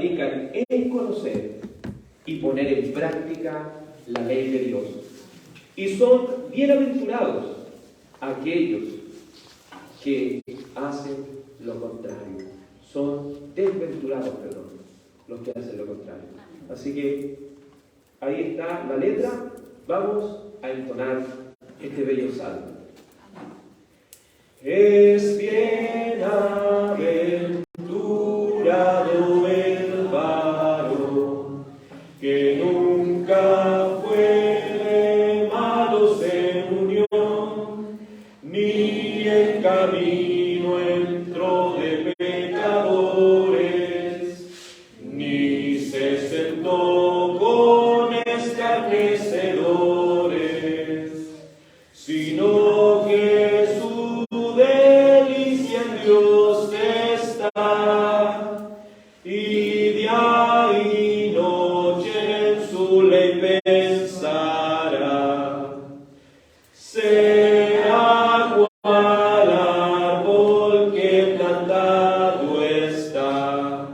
radican en conocer y poner en práctica la ley de Dios. Y son bienaventurados aquellos que hacen lo contrario. Son desventurados, perdón, los que hacen lo contrario. Así que ahí está la letra. Vamos a entonar este bello salmo. Es bienaventurado el varón que nunca fue de malos en unión, ni en camino entró de pecadores, ni se sentó con escarnecedores, sino que su delicia en Dios está, y día y noche en su ley pensará. Será cual árbol que plantado está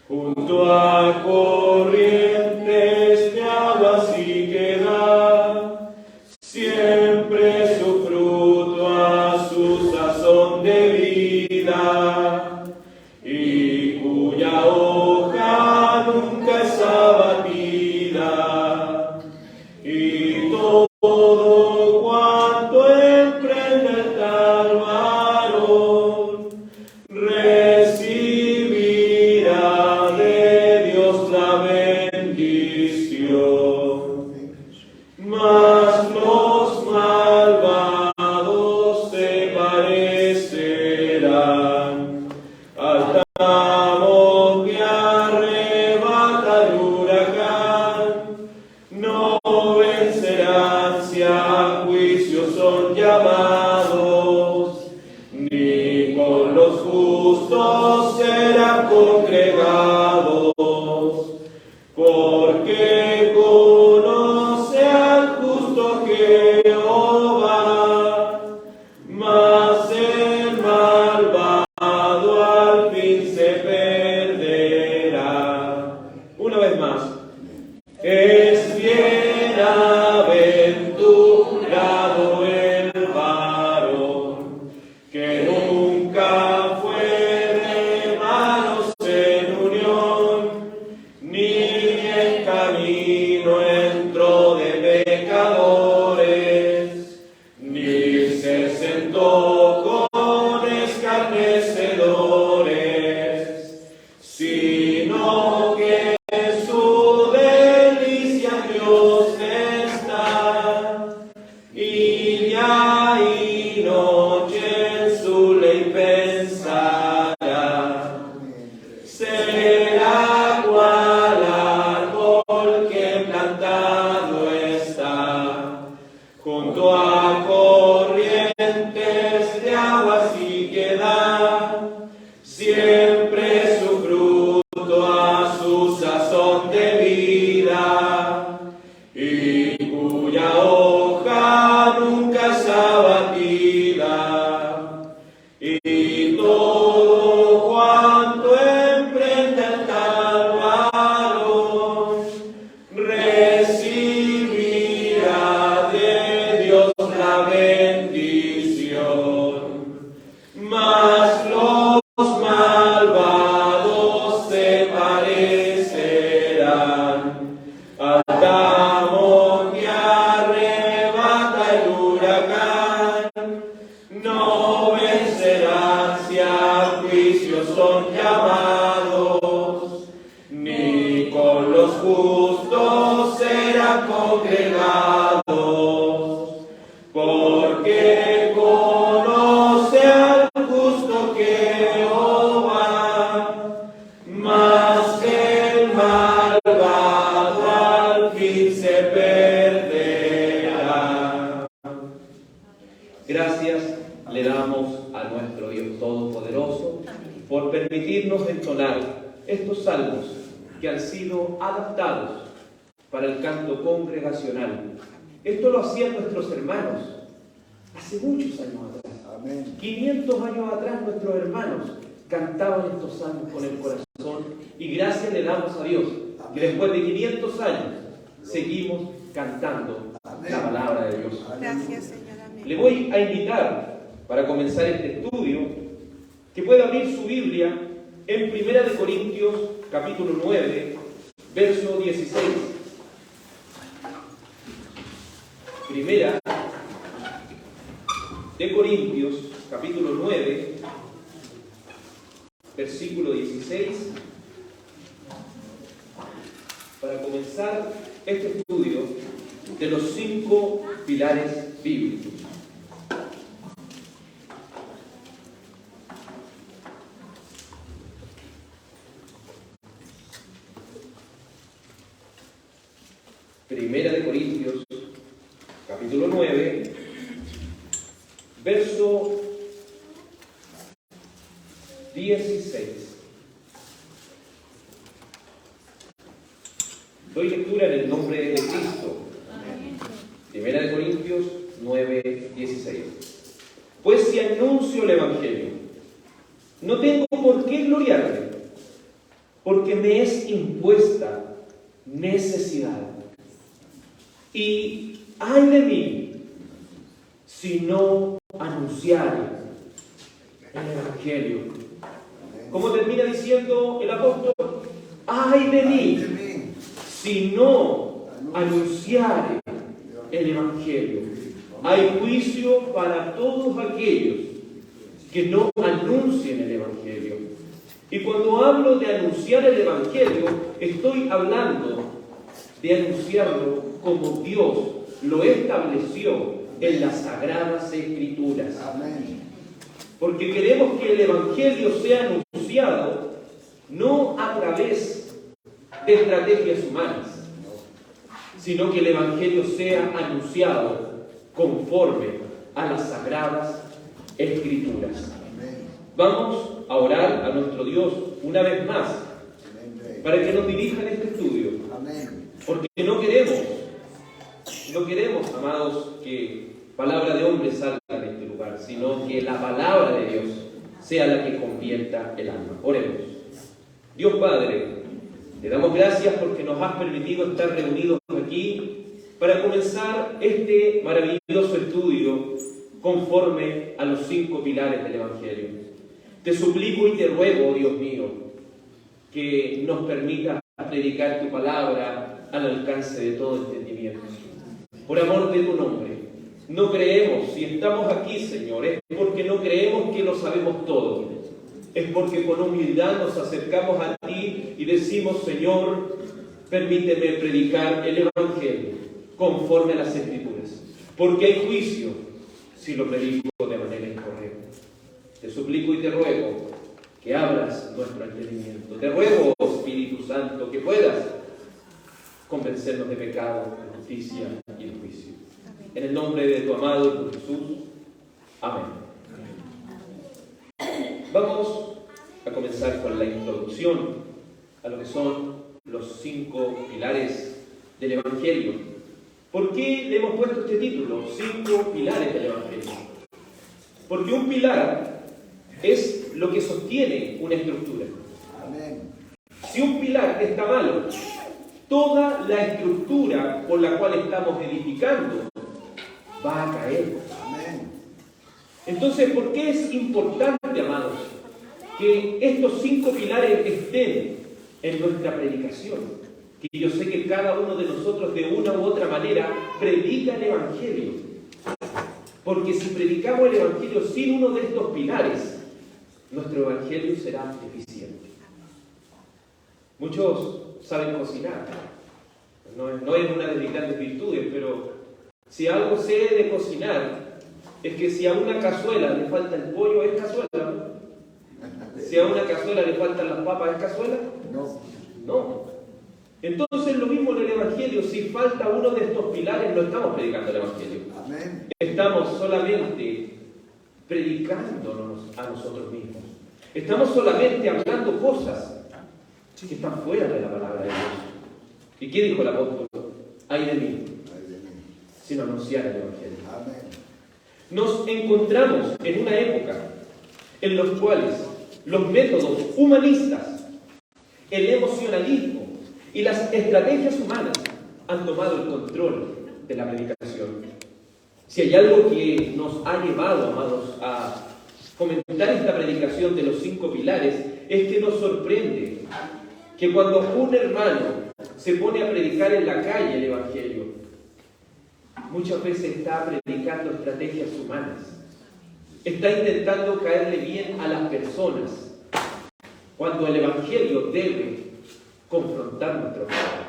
junto a corrientes de aguas y que da siempre su fruto a su sazón de vida, y cuya hoja nunca es abatida, y todo cuanto emprende el tal varón recibirá de Dios la bendición. Mas los malvados se parecerán al tamo que arrebata el huracán. No vencerán si a juicio son llamados, ni con los justos serán congregados, porque conoce al justo Jehová, mas el malvado al fin se perderá. Una vez más. Es bienaventurado el varón que nunca fue de malos en unión, ni en camino entró de pecadores, ni se sentó con escarnecedores, sino que su delicia en Dios está, y día y noche en su ley pensará. Será cual árbol que plantado está junto a corrientes de aguas y que da siempre su fruto a su sazón de vida, y cuya hoja nunca es abatida, y todo cuanto emprende el tal varón recibirá de Dios la bendición. Mas los malvados se parecerán al tamo que arrebata el huracán. No vencerán si a juicio son llamados, ni con los justos serán congregados, porque conoce al justo Jehová, mas el malvado al fin se perderá. Gracias le damos a nuestro Dios Todopoderoso por permitirnos entonar estos salmos que han sido adaptados para el canto congregacional. Esto lo hacían nuestros hermanos hace muchos años atrás. Amén. 500 años atrás nuestros hermanos cantaban estos salmos con el corazón, y gracias le damos a Dios que después de 500 años seguimos cantando la palabra de Dios. Gracias, Señor. Amén. Le voy a invitar, para comenzar este estudio, que pueda abrir su Biblia en 1 de Corintios, capítulo 9, verso 16. Primera de Corintios, capítulo 9, versículo 16, para comenzar este estudio de los 5 pilares bíblicos. Primera de Corintios, capítulo 9, verso 16. Doy lectura en el nombre de Cristo. Primera de Corintios 9, 16. Pues si anuncio el Evangelio, no tengo por qué gloriarme, porque me es impuesta necesidad. Y ay de mí, si no anunciare el Evangelio. ¿Cómo termina diciendo el apóstol? Ay de mí, si no anunciare el Evangelio. Hay juicio para todos aquellos que no anuncien el Evangelio. Y cuando hablo de anunciar el Evangelio, estoy hablando de anunciarlo como Dios lo estableció en las Sagradas Escrituras. Porque queremos que el Evangelio sea anunciado no a través de estrategias humanas, sino que el Evangelio sea anunciado conforme a las Sagradas Escrituras. Vamos a orar a nuestro Dios una vez más para que nos dirija en este estudio. Porque no queremos, amados, que palabra de hombre salga de este lugar, sino que la palabra de Dios sea la que convierta el alma. Oremos. Dios Padre, te damos gracias porque nos has permitido estar reunidos aquí para comenzar este maravilloso estudio conforme a los 5 pilares del Evangelio. Te suplico y te ruego, Dios mío, que nos permitas predicar tu palabra al alcance de todo entendimiento. Por amor de tu nombre, no creemos, si estamos aquí, Señor, es porque no creemos que lo sabemos todo. Es porque con humildad nos acercamos a ti y decimos, Señor, permíteme predicar el Evangelio conforme a las Escrituras. Porque hay juicio si lo predico de manera incorrecta. Te suplico y te ruego que abras nuestro entendimiento. Te ruego, Espíritu Santo, que puedas convencernos de pecado, de justicia y de juicio. En el nombre de tu amado Hijo Jesús. Amén. Vamos a comenzar con la introducción a lo que son los 5 pilares del Evangelio. ¿Por qué le hemos puesto este título? 5 pilares del Evangelio. Porque un pilar es lo que sostiene una estructura. Si un pilar está malo, toda la estructura por la cual estamos edificando va a caer. Entonces, ¿por qué es importante, amados, que estos 5 pilares estén en nuestra predicación? Que yo sé que cada uno de nosotros de una u otra manera predica el Evangelio. Porque si predicamos el Evangelio sin uno de estos pilares, nuestro Evangelio será deficiente. Muchos saben cocinar. No es una de mis grandes virtudes, pero si algo sé de cocinar, es que si a una cazuela le falta el pollo, ¿es cazuela? ¿No? Si a una cazuela le faltan las papas, ¿es cazuela? No. Entonces lo mismo en el Evangelio, si falta uno de estos pilares, no estamos predicando el Evangelio. Estamos solamente predicándonos a nosotros mismos. Estamos solamente hablando cosas que están fuera de la palabra de Dios. ¿Y qué dijo el apóstol? Ay de mí, si no anunciara el Evangelio. Nos encontramos en una época en los cuales los métodos humanistas, el emocionalismo y las estrategias humanas han tomado el control de la predicación. Si hay algo que nos ha llevado, amados, a comentar esta predicación de los 5 pilares, es que nos sorprende que cuando un hermano se pone a predicar en la calle el Evangelio, muchas veces está predicando estrategias humanas, está intentando caerle bien a las personas, cuando el Evangelio debe confrontar nuestro corazón.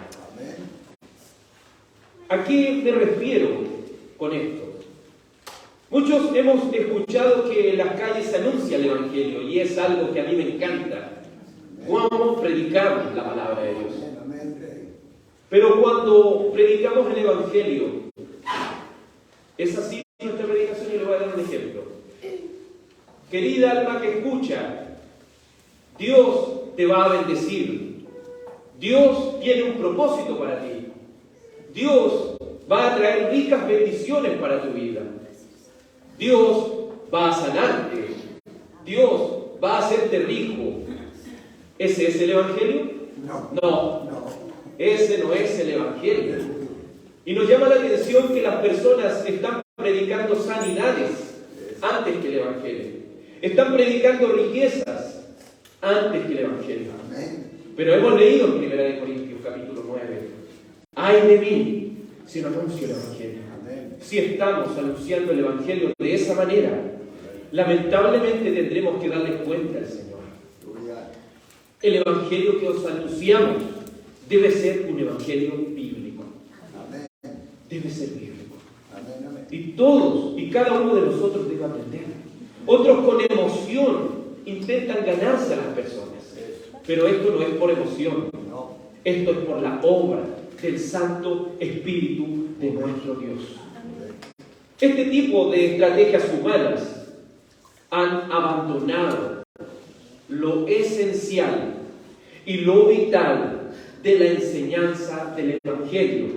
¿A qué me refiero con esto? Muchos hemos escuchado que en las calles se anuncia el Evangelio y es algo que a mí me encanta. Cómo predicamos la palabra de Dios. Pero cuando predicamos el Evangelio, es así nuestra predicación y le voy a dar un ejemplo. Querida alma que escucha, Dios te va a bendecir. Dios tiene un propósito para ti. Dios va a traer ricas bendiciones para tu vida. Dios va a sanarte. Dios va a hacerte rico. ¿Ese es el Evangelio? No. Ese no es el Evangelio. Y nos llama la atención que las personas están predicando sanidades antes que el Evangelio. Están predicando riquezas antes que el Evangelio. Pero hemos leído en 1 Corintios capítulo 9. Ay de mí si no anuncio el Evangelio. Si estamos anunciando el Evangelio de esa manera, lamentablemente tendremos que darle cuenta al Señor. El Evangelio que os anunciamos debe ser un Evangelio bíblico. Debe ser bíblico. Y todos y cada uno de nosotros debe aprender. Otros con emoción intentan ganarse a las personas. Pero esto no es por emoción. Esto es por la obra del Santo Espíritu de nuestro Dios. Este tipo de estrategias humanas han abandonado lo esencial y lo vital de la enseñanza del Evangelio.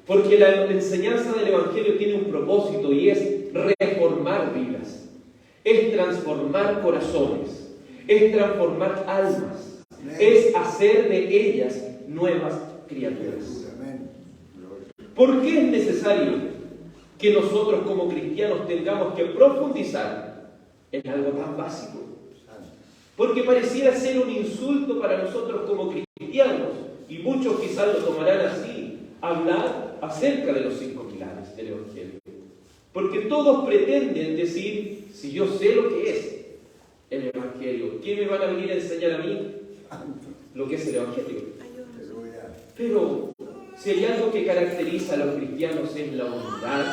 Porque la enseñanza del Evangelio tiene un propósito y es reformar vidas, es transformar corazones, es transformar almas, es hacer de ellas nuevas criaturas. ¿Por qué es necesario que nosotros como cristianos tengamos que profundizar en algo tan básico? Porque pareciera ser un insulto para nosotros como cristianos, y muchos quizás lo tomarán así, hablar acerca de los 5 pilares del Evangelio. Porque todos pretenden decir, si yo sé lo que es el Evangelio, ¿qué me van a venir a enseñar a mí lo que es el Evangelio? Pero si hay algo que caracteriza a los cristianos es la humildad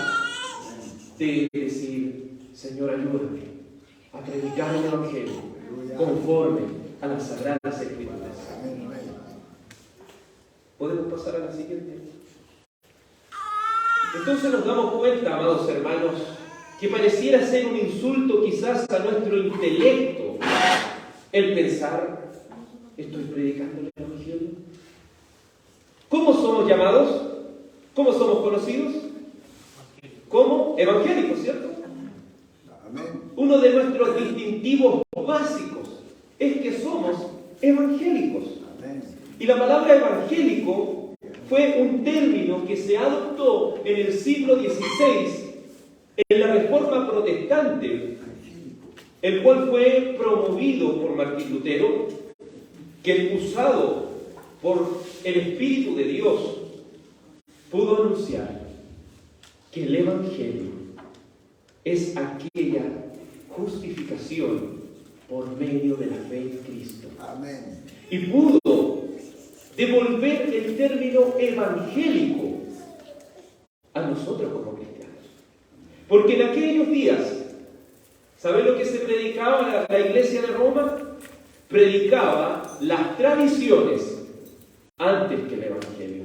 de decir, Señor, ayúdame a predicar el Evangelio conforme a las Sagradas Escrituras. ¿Podemos pasar a la siguiente? Entonces nos damos cuenta, amados hermanos, que pareciera ser un insulto quizás a nuestro intelecto el pensar, ¿estoy predicando el Evangelio? ¿Cómo somos llamados? ¿Cómo somos conocidos? Como evangélicos, ¿cierto? Uno de nuestros distintivos básicos es que somos evangélicos. Y la palabra evangélico fue un término que se adoptó en el siglo XVI en la Reforma Protestante, el cual fue promovido por Martín Lutero, que usado por el Espíritu de Dios pudo anunciar que el Evangelio es aquella justificación por medio de la fe en Cristo. Amén. Y pudo devolver el término evangélico a nosotros como cristianos. Porque en aquellos días, ¿saben lo que se predicaba la iglesia de Roma? Predicaba las tradiciones antes que el Evangelio.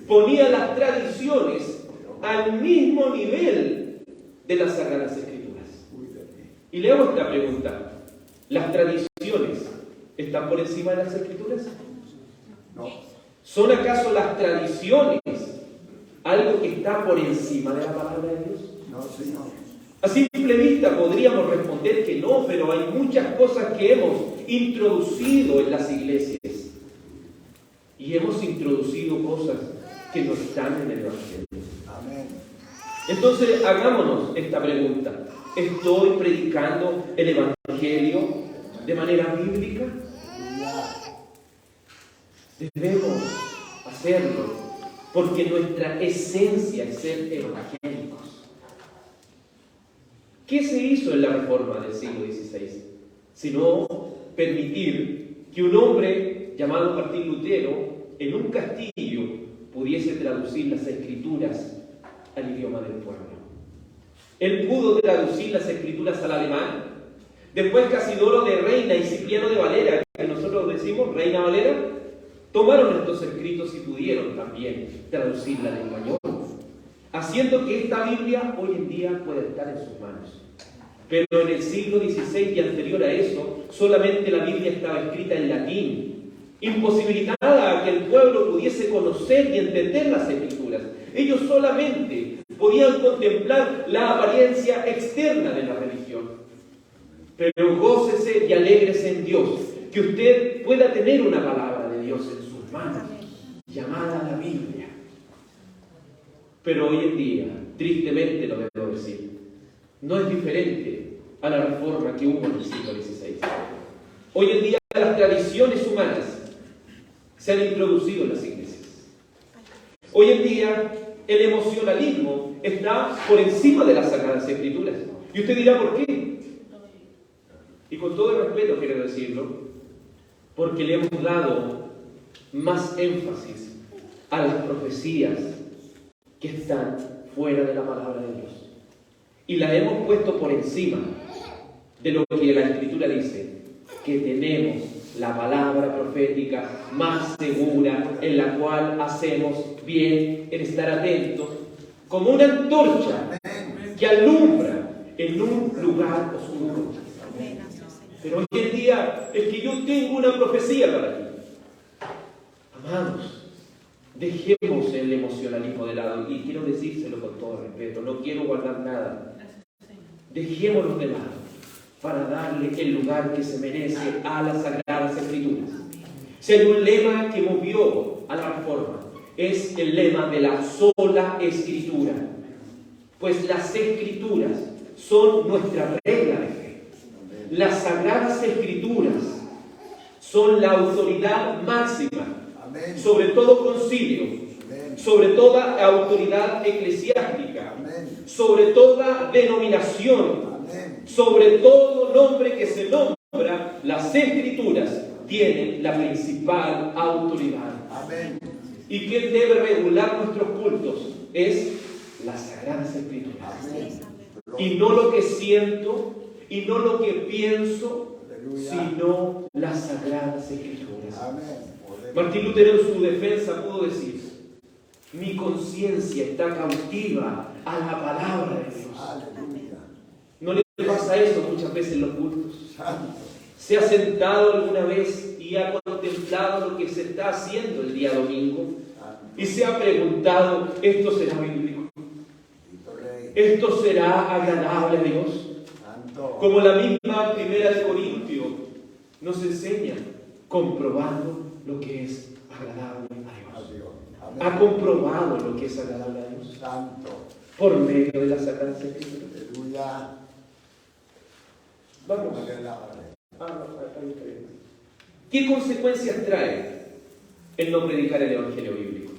Ponía las tradiciones al mismo nivel de las Sagradas Escrituras. Y le hago esta pregunta: ¿las tradiciones están por encima de las Escrituras? No. ¿Son acaso las tradiciones algo que está por encima de la palabra de Dios? No, Señor. A simple vista podríamos responder que no, pero hay muchas cosas que hemos introducido en las iglesias. Y hemos introducido cosas que no están en el Evangelio. Amén. Entonces, hagámonos esta pregunta. ¿Estoy predicando el Evangelio de manera bíblica? Debemos hacerlo, porque nuestra esencia es ser evangélicos. ¿Qué se hizo en la Reforma del siglo XVI? Sino permitir que un hombre llamado Martín Lutero, en un castillo, pudiese traducir las Escrituras al idioma del pueblo. Él pudo traducir las Escrituras al alemán. Después Casidoro de Reina y Cipriano de Valera, que nosotros decimos Reina Valera, tomaron estos escritos y pudieron también traducirla al español, haciendo que esta Biblia hoy en día pueda estar en sus manos. Pero en el siglo XVI y anterior a eso, solamente la Biblia estaba escrita en latín, imposibilitada a que el pueblo pudiese conocer y entender las Escrituras. Ellos solamente podían contemplar la apariencia externa de la religión. Pero gócese y alégrese en Dios, que usted pueda tener una palabra de Dios en sus manos, llamada la Biblia. Pero hoy en día, tristemente lo debo decir, no es diferente a la reforma que hubo en el siglo XVI. Hoy en día las tradiciones humanas se han introducido en las iglesias. Hoy en día el emocionalismo está por encima de las Sagradas Escrituras. Y usted dirá, ¿por qué? Y con todo el respeto quiero decirlo, porque le hemos dado más énfasis a las profecías que están fuera de la palabra de Dios. Y la hemos puesto por encima de lo que la Escritura dice, que tenemos la palabra profética más segura, en la cual hacemos bien en estar atentos, como una antorcha que alumbra en un lugar oscuro. Pero hoy en día es que yo tengo una profecía para ti. Amados, dejemos el emocionalismo de lado, y quiero decírselo con todo respeto, no quiero guardar nada. Dejémoslo de lado para darle el lugar que se merece a las Sagradas Escrituras. Si hay un lema que movió a la Reforma, es el lema de la sola Escritura. Pues las Escrituras son nuestra regla de fe. Las Sagradas Escrituras son la autoridad máxima sobre todo concilio, sobre toda autoridad eclesiástica, sobre toda denominación, sobre todo nombre que se nombra. Las Escrituras tienen la principal autoridad. ¿Y quién debe regular nuestros cultos? Es las Sagradas Escrituras. Y no lo que siento, y no lo que pienso, sino las Sagradas Escrituras. Martín Lutero en su defensa pudo decir: mi conciencia está cautiva a la palabra de Dios. ¿No le pasa eso muchas veces en los cultos? ¿Se ha sentado alguna vez y ha contemplado lo que se está haciendo el día domingo? Y se ha preguntado: ¿esto será bíblico? ¿Esto será agradable a Dios? Como la misma Primera de Corintios nos enseña, comprobando lo que es agradable a Dios. ¿Ha comprobado lo que es agradable a Dios? Por medio de las Sagradas Escrituras. Vamos. ¿Qué consecuencias trae el no predicar el Evangelio bíblico?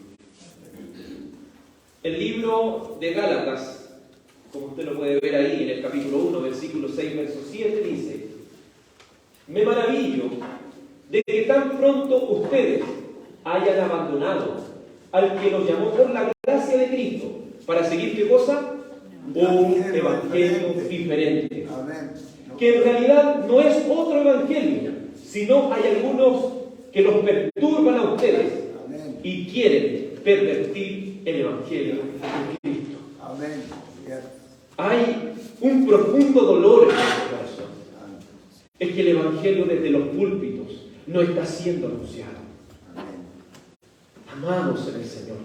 El libro de Gálatas, como usted lo puede ver ahí en el capítulo 1, versículo 6, verso 7, dice: me maravillo de que tan pronto ustedes hayan abandonado al que los llamó por la gracia de Cristo para seguir, ¿qué cosa? Un evangelio diferente. Que en realidad no es otro evangelio, sino hay algunos que los perturban a ustedes y quieren pervertir el evangelio de Cristo. Hay un profundo dolor en nuestro corazón. Es que el evangelio desde los púlpitos no está siendo anunciado. Amados en el Señor,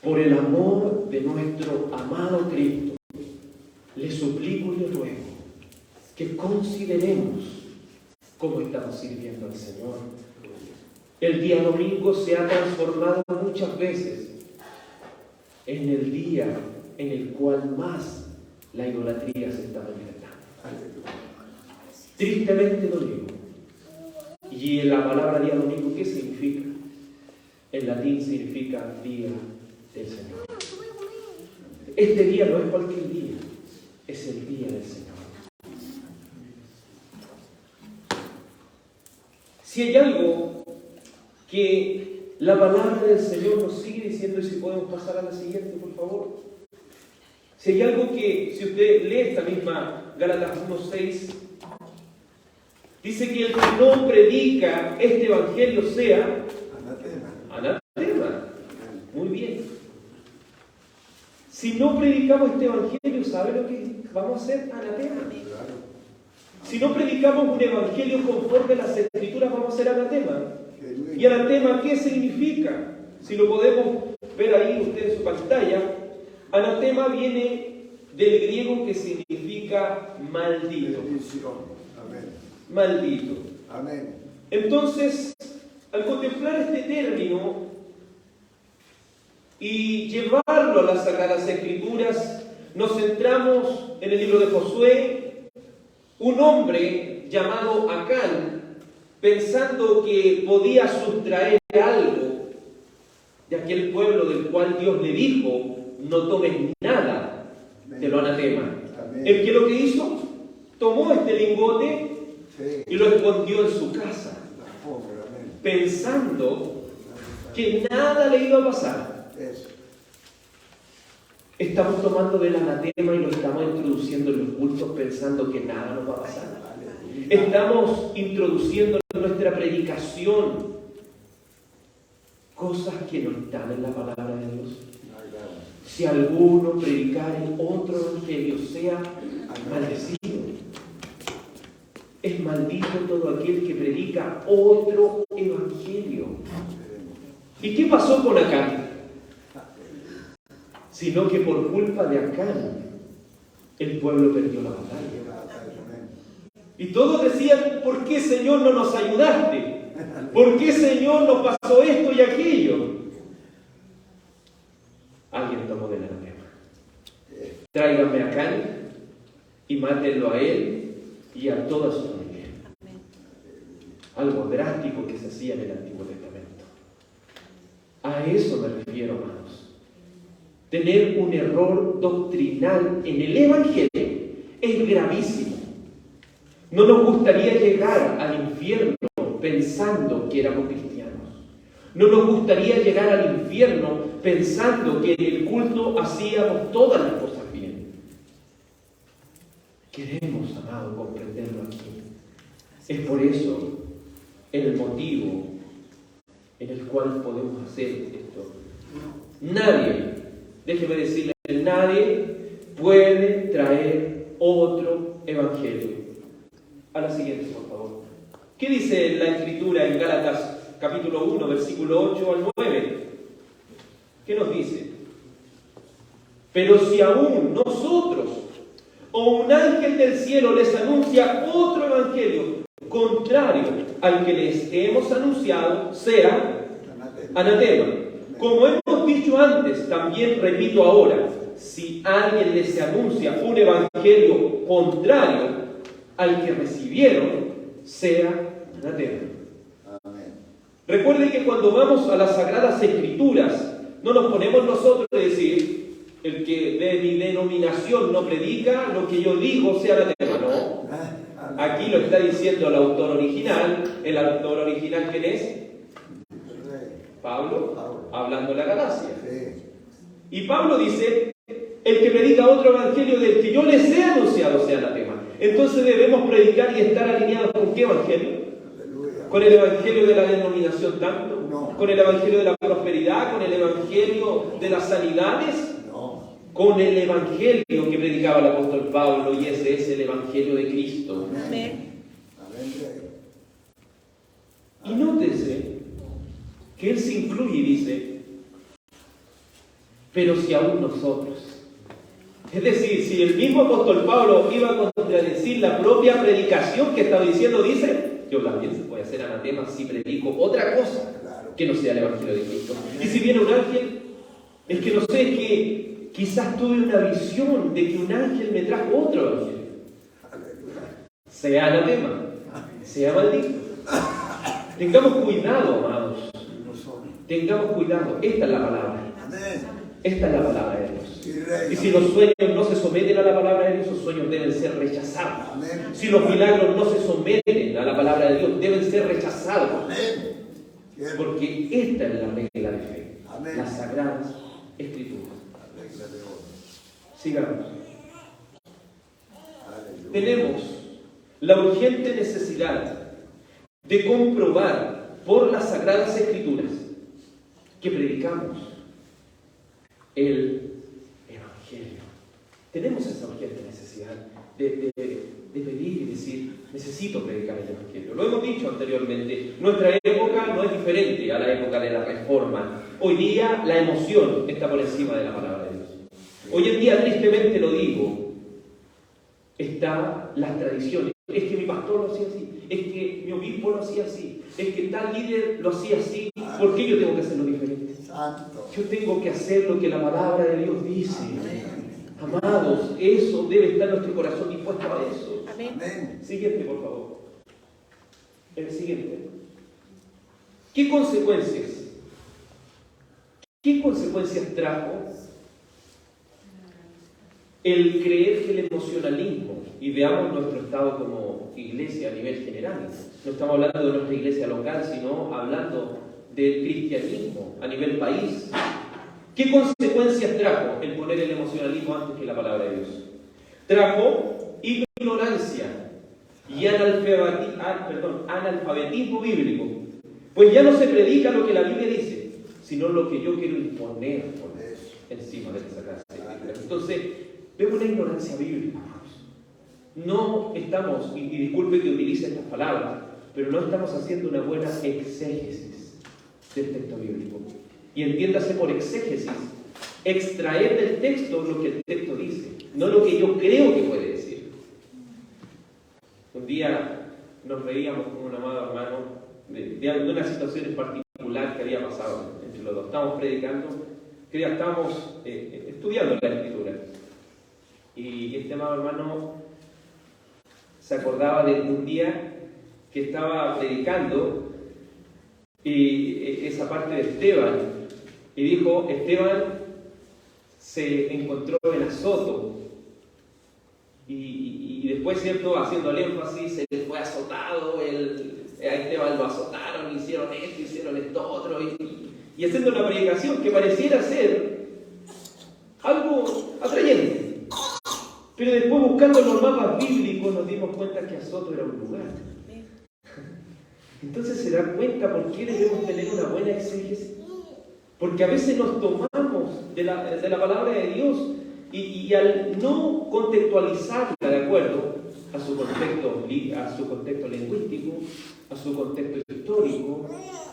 por el amor de nuestro amado Cristo, suplico y le ruego que consideremos cómo estamos sirviendo al Señor. El día domingo se ha transformado muchas veces en el día en el cual más la idolatría se está manifestando. Tristemente lo digo. Y en la palabra día domingo, ¿qué significa? En latín significa día del Señor. Este día no es cualquier día, es el día del Señor. Si hay algo que la palabra del Señor nos sigue diciendo, y si podemos pasar a la siguiente, por favor. Si hay algo que, si usted lee esta misma Gálatas 1:6, dice que el que no predica este evangelio sea anatema. Muy bien. Si no predicamos este evangelio, ¿sabe lo que vamos a hacer? Anatema. Si no predicamos un evangelio conforme a las Escrituras, vamos a ser anatema. ¿Y anatema qué significa? Si lo podemos ver ahí usted en su pantalla, anatema viene del griego que significa maldito. Maldito. Amén. Entonces, al contemplar este término y llevarlo a las Sagradas Escrituras, nos centramos en el libro de Josué. Un hombre llamado Acán, pensando que podía sustraer algo de aquel pueblo del cual Dios le dijo, no tomes nada de lo anatema. El que lo que hizo, tomó este lingote y lo escondió en su casa, pensando que nada le iba a pasar. Estamos tomando del anatema y lo estamos introduciendo en los cultos pensando que nada nos va a pasar. Estamos introduciendo en nuestra predicación cosas que no están en la palabra de Dios. Si alguno predicare otro evangelio, sea maldecido. Es maldito todo aquel que predica otro evangelio. ¿Y qué pasó con Acán? Sino que por culpa de Acán, el pueblo perdió la batalla. Y todos decían, ¿por qué, Señor, no nos ayudaste? ¿Por qué, Señor, nos pasó esto y aquello? Alguien tomó del anatema. Tráiganme a Acán y mátenlo a él y a toda su familia. Algo drástico que se hacía en el Antiguo Testamento. A eso me refiero, hermanos. Tener un error doctrinal en el Evangelio es gravísimo. No nos gustaría llegar al infierno pensando que éramos cristianos. No nos gustaría llegar al infierno pensando que en el culto hacíamos todas las cosas bien. Queremos, amado, comprenderlo aquí. Es por eso el motivo en el cual podemos hacer esto. Nadie, déjeme decirle, nadie puede traer otro evangelio. A la siguiente, por favor. ¿Qué dice la Escritura en Gálatas capítulo 1, versículo 8 al 9? ¿Qué nos dice? Pero si aún nosotros o un ángel del cielo les anuncia otro evangelio contrario al que les hemos anunciado, sea anatema. Como hemos dicho antes, también repito ahora, si alguien les anuncia un evangelio contrario al que recibieron, sea anatema. Recuerden que cuando vamos a las Sagradas Escrituras, no nos ponemos nosotros a decir, el que de mi denominación no predica, lo que yo digo sea anatema. No. Aquí lo está diciendo el autor original. ¿El autor original quién es? Pablo, hablando de la Galacia. Y Pablo dice, el que predica otro evangelio del que yo les he anunciado sea anatema. Entonces debemos predicar y estar alineados con ¿qué evangelio? ¿Con el evangelio de la denominación tanto? No. ¿Con el evangelio de la prosperidad? ¿Con el evangelio de las sanidades? No. Con el evangelio que predicaba el apóstol Pablo, y ese es el evangelio de Cristo. Amén. Y nótese que él se incluye y dice, pero si aún nosotros Es decir, si el mismo apóstol Pablo iba a contradecir la propia predicación que estaba diciendo, dice, yo también voy a hacer anatema si predico otra cosa que no sea el Evangelio de Cristo. Y si viene un ángel, es que no sé, es que quizás tuve una visión de que un ángel me trajo otro evangelio. Sea anatema, sea maldito. Tengamos cuidado, amados. Tengamos cuidado. Esta es la palabra. Esta es la palabra de Dios. Y si los sueños no se someten a la palabra de Dios, los sueños deben ser rechazados. Si los milagros no se someten a la palabra de Dios, deben ser rechazados. Porque esta es la regla de fe. Las sagradas escrituras. Sigamos. Tenemos la urgente necesidad de comprobar por las sagradas escrituras que predicamos el Evangelio. Tenemos esa urgente necesidad de pedir y decir, necesito predicar el Evangelio. Lo hemos dicho anteriormente, nuestra época no es diferente a la época de la Reforma. Hoy día la emoción está por encima de la palabra de Dios. Hoy en día, tristemente lo digo, están las tradiciones. Es que mi pastor lo hacía así, es que mi obispo lo hacía así, es que tal líder lo hacía así. ¿Por qué yo tengo que hacerlo diferente? Yo tengo que hacer lo que la palabra de Dios dice. Amados, eso debe estar nuestro corazón dispuesto a eso. Amén. Siguiente, por favor. El siguiente. ¿Qué consecuencias trajo el creer que el emocionalismo, y veamos nuestro estado como iglesia a nivel general, no estamos hablando de nuestra iglesia local, sino hablando del cristianismo a nivel país? ¿Qué consecuencias trajo el poner el emocionalismo antes que la palabra de Dios? Trajo ignorancia y analfabetismo bíblico. Pues ya no se predica lo que la Biblia dice, sino lo que yo quiero imponer por encima de esa clase. Entonces, vemos una ignorancia bíblica. No estamos, y disculpe que utilice estas palabras, pero no estamos haciendo una buena exégesis del texto bíblico. Y entiéndase por exégesis, extraer del texto lo que el texto dice, no lo que yo creo que puede decir. Un día nos reíamos con un amado hermano de una situación en particular que había pasado entre los dos. Estábamos predicando, estábamos estudiando la Escritura. Y este amado hermano se acordaba de un día que estaba predicando y esa parte de Esteban, y dijo, Esteban se encontró en Azoto y después, ¿cierto?, haciendo el énfasis, él fue azotado, a Esteban lo azotaron, hicieron esto otro, y haciendo una predicación que pareciera ser algo atrayente. Pero después, buscando los mapas bíblicos, nos dimos cuenta que Azoto era un lugar. Entonces se da cuenta por qué debemos tener una buena exégesis. Porque a veces nos tomamos de la palabra de Dios y al no contextualizarla de acuerdo a su contexto lingüístico, a su contexto histórico,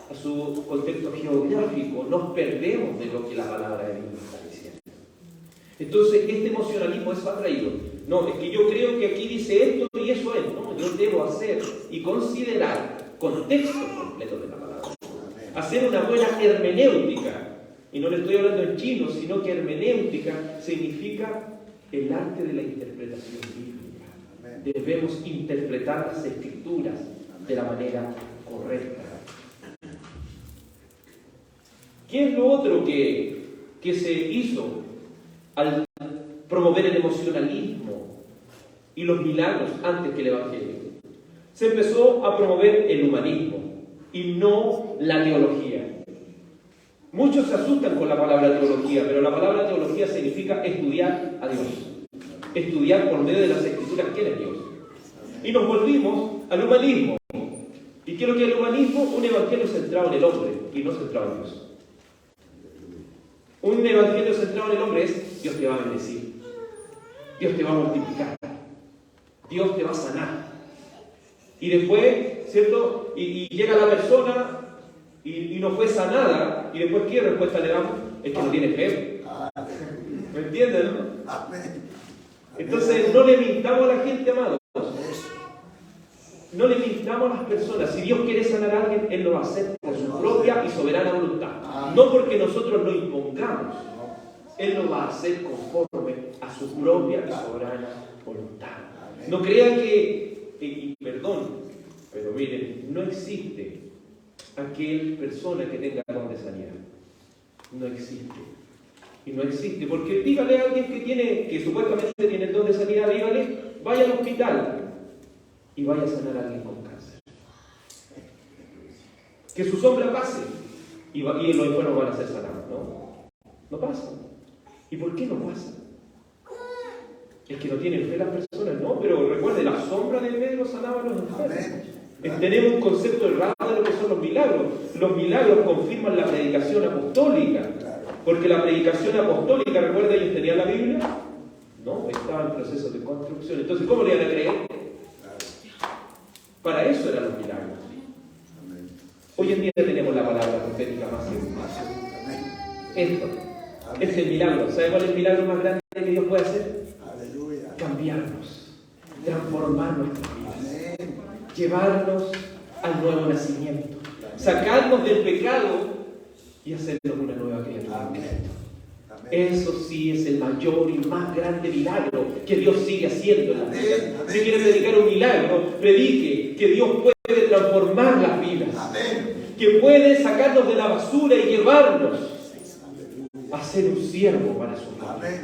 a su contexto geográfico, nos perdemos de lo que la palabra de Dios nos está diciendo. Entonces, este emocionalismo es atraído. No, es que yo creo que aquí dice esto y eso es. No, yo debo hacer y considerar contexto completo de la palabra. Hacer una buena hermenéutica. Y no le estoy hablando en chino, sino que hermenéutica significa el arte de la interpretación bíblica. Debemos interpretar las Escrituras de la manera correcta. ¿Qué es lo otro que se hizo al promover el emocionalismo y los milagros antes que el Evangelio? Se empezó a promover el humanismo y no la teología. Muchos se asustan con la palabra teología, pero la palabra teología significa estudiar a Dios. Estudiar por medio de las Escrituras quién es Dios. Y nos volvimos al humanismo. ¿Y qué es lo que es el humanismo? Un evangelio centrado en el hombre y no centrado en Dios. Un evangelio centrado en el hombre es: Dios te va a bendecir, Dios te va a multiplicar, Dios te va a sanar. Y después, ¿cierto? Y llega la persona y no fue sanada, y después, ¿qué respuesta le damos? Es que no tiene fe. ¿Me entienden, no? Entonces, no le mintamos a la gente, amados. No le mintamos a las personas. Si Dios quiere sanar a alguien, Él lo va a hacer por su propia y soberana voluntad. No porque nosotros lo impongamos. Él lo va a hacer conforme a su propia y soberana voluntad. No crean y perdón, pero miren, no existe aquella persona que tenga don de sanidad. No existe. Y no existe, porque dígale a alguien que supuestamente tiene el don de sanidad, dígale, vaya al hospital y vaya a sanar a alguien con cáncer. Que su sombra pase y los enfermos van a ser sanados. No pasa. ¿Y por qué no pasa? Es que no tienen fe las personas, no, pero recuerde, la sombra de Pedro sanaba a los enfermos. Tenemos un concepto errado de lo que son los milagros. Los milagros confirman la predicación apostólica. Porque la predicación apostólica, recuerda, ellos tenían la Biblia, no, estaba en proceso de construcción. Entonces, ¿cómo le iban a creer? Para eso eran los milagros. Hoy en día tenemos la palabra profética más segura. Esto es el milagro. ¿Sabe cuál es el milagro más grande que Dios puede hacer? Cambiarnos, transformar nuestras vidas, llevarnos al nuevo nacimiento, sacarnos del pecado y hacernos una nueva criatura. Eso sí es el mayor y más grande milagro que Dios sigue haciendo en la vida. Si quiere predicar un milagro, predique que Dios puede transformar las vidas, que puede sacarnos de la basura y llevarnos a ser un siervo para su Padre.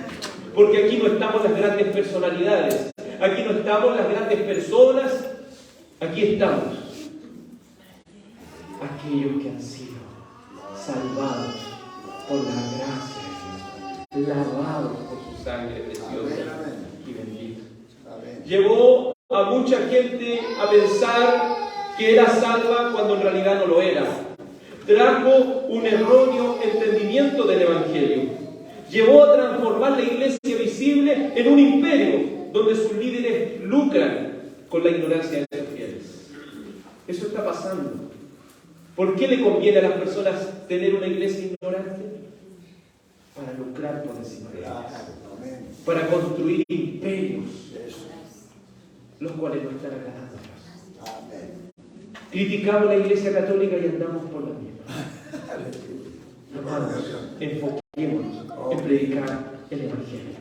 Porque aquí no estamos las grandes personalidades, aquí no estamos las grandes personas, aquí estamos aquellos que han sido salvados por la gracia de Dios, lavados por su sangre preciosa y bendita. Llevó a mucha gente a pensar que era salva cuando en realidad no lo era. Trajo un erróneo entendimiento del Evangelio. Llevó a transformar la iglesia visible en un imperio donde sus líderes lucran con la ignorancia de sus fieles. Eso está pasando. ¿Por qué le conviene a las personas tener una iglesia ignorante? Para lucrar por encima de ellas. Para construir imperios, los cuales no están agradando a Dios. Criticamos la iglesia católica y andamos por la misma. Hermanos, enfoquémonos en predicar el Evangelio.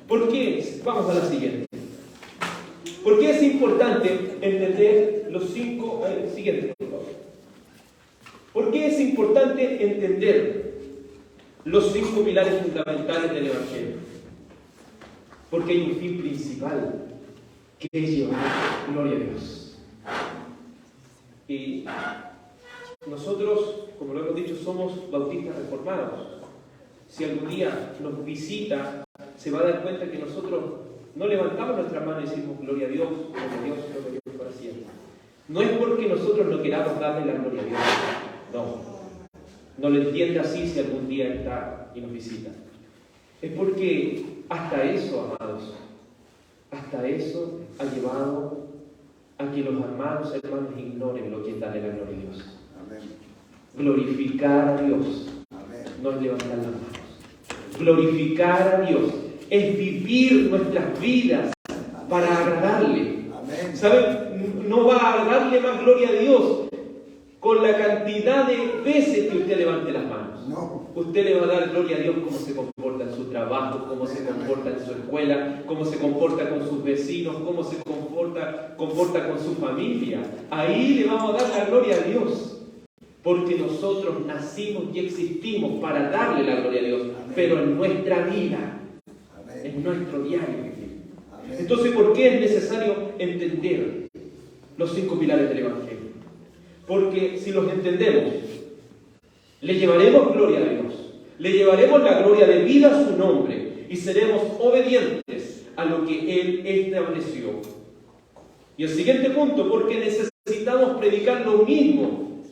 ¿Por qué? Vamos a la siguiente. ¿Por qué es importante entender los cinco... siguiente, por favor. ¿Por qué es importante entender los 5 pilares fundamentales del Evangelio? Porque hay un fin principal, que es llevar gloria a Dios. Y nosotros, como lo hemos dicho, somos bautistas reformados. Si algún día nos visita, se va a dar cuenta que nosotros no levantamos nuestras manos y decimos gloria a Dios, gloria a Dios, gloria a Dios para siempre. No es porque nosotros no queramos darle la gloria a Dios. No lo entienda así si algún día está y nos visita. Es porque hasta eso, amados, hasta eso ha llevado a que los amados hermanos ignoren lo que es darle la gloria a Dios. Amén. Glorificar a Dios. Amén. No es levantar las manos. Glorificar a Dios es vivir nuestras vidas para agradarle. ¿Saben? No va a darle más gloria a Dios con la cantidad de veces que usted levante las manos. No. Usted le va a dar gloria a Dios cómo se comporta en su trabajo, cómo se comporta en su escuela, cómo se comporta con sus vecinos, cómo se comporta con su familia. Ahí le vamos a dar la gloria a Dios. Porque nosotros nacimos y existimos para darle la gloria a Dios. Amén. Pero en nuestra vida, amén, en nuestro diario vivir. Entonces, ¿por qué es necesario entender los 5 pilares del Evangelio? Porque si los entendemos, le llevaremos gloria a Dios, le llevaremos la gloria de vida a su nombre y seremos obedientes a lo que Él estableció. Y el siguiente punto, porque necesitamos predicar lo mismo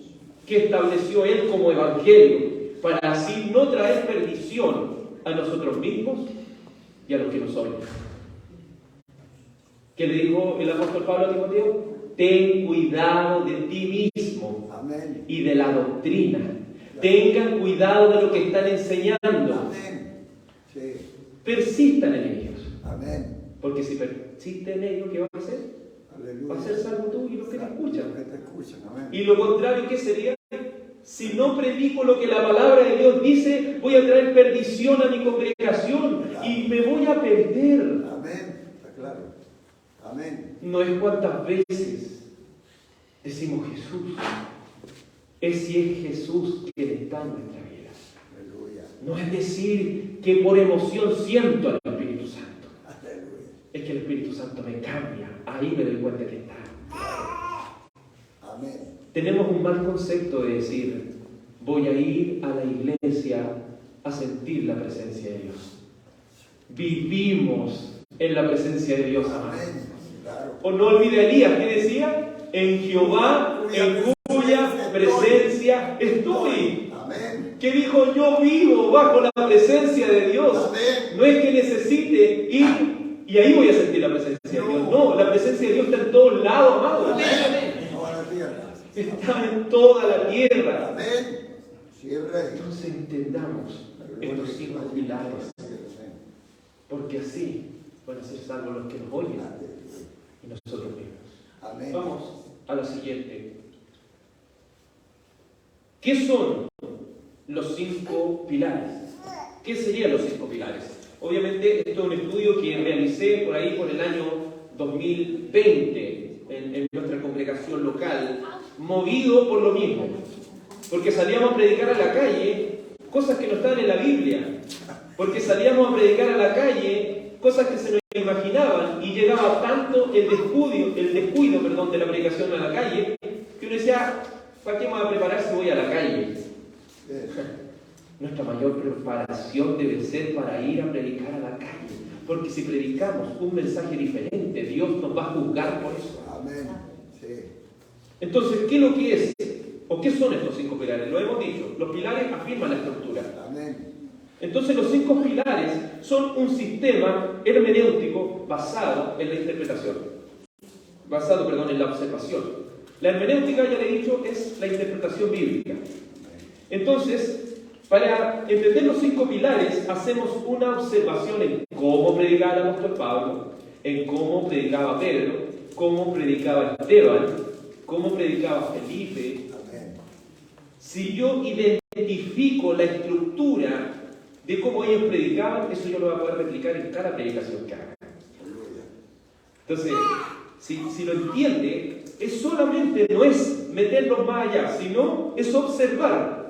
que estableció Él como Evangelio, para así no traer perdición a nosotros mismos y a los que nos oyen. ¿Qué le dijo el apóstol Pablo a Timoteo? Ten cuidado de ti mismo. Amén. Y de la doctrina. Tengan cuidado de lo que están enseñando. Amén. Sí. Persistan en ellos. Amén. Porque si persiste en ello, ¿qué va a hacer? Aleluya. Va a ser salvo tú y los que te escuchan. Los que te escuchan. Amén. Y lo contrario, ¿qué sería? Si no predico lo que la palabra de Dios dice, voy a traer perdición a mi congregación y me voy a perder. Amén. Está claro. Amén. No es cuántas veces decimos Jesús, es si es Jesús quien está en nuestra vida. Aleluya. No es decir que por emoción siento al Espíritu Santo. Aleluya. Es que el Espíritu Santo me cambia. Ahí me doy cuenta que está. Amén. Tenemos un mal concepto de decir, voy a ir a la iglesia a sentir la presencia de Dios. Vivimos en la presencia de Dios, amados. Amén. Claro. O no olvide Elías, ¿qué decía? En Jehová, en cuya presencia estoy. Amén. Que dijo, yo vivo bajo la presencia de Dios. Amén. No es que necesite ir y ahí voy a sentir la presencia de Dios. No, la presencia de Dios está en todos lados, amados. Toda la tierra. Está en toda la tierra. Amén. Sí, Rey. Entonces entendamos estos 5 pilares, porque así van a ser salvos los que nos oyen y nosotros mismos. Amén. Vamos a la siguiente. ¿Qué son los 5 pilares? ¿Qué serían los 5 pilares? Obviamente, esto es un estudio que realicé por ahí por el año 2020 en nuestra congregación local, movido por lo mismo. Porque salíamos a predicar a la calle cosas que no estaban en la Biblia. Porque salíamos a predicar a la calle cosas que se nos imaginaban y llegaba tanto el descuido de la predicación a la calle que uno decía, ¿para qué me voy a preparar si voy a la calle? Nuestra mayor preparación debe ser para ir a predicar a la calle. Porque si predicamos un mensaje diferente, Dios nos va a juzgar por eso. Amén. Sí. Entonces, ¿qué es lo que es? ¿O qué son estos 5 pilares? Lo hemos dicho. Los pilares afirman la estructura. Amén. Entonces, los 5 pilares son un sistema hermenéutico basado en la interpretación. En la observación. La hermenéutica, ya le he dicho, es la interpretación bíblica. Entonces, para entender los 5 pilares, hacemos una observación en cómo predicaba el apóstol Pablo, en cómo predicaba Pedro, cómo predicaba Esteban, cómo predicaba Felipe. Amén. Si yo identifico la estructura de cómo ellos predicaban, eso yo lo voy a poder replicar en cada predicación que haga. Entonces, si lo entiende, es solamente, no es meternos más allá, sino es observar.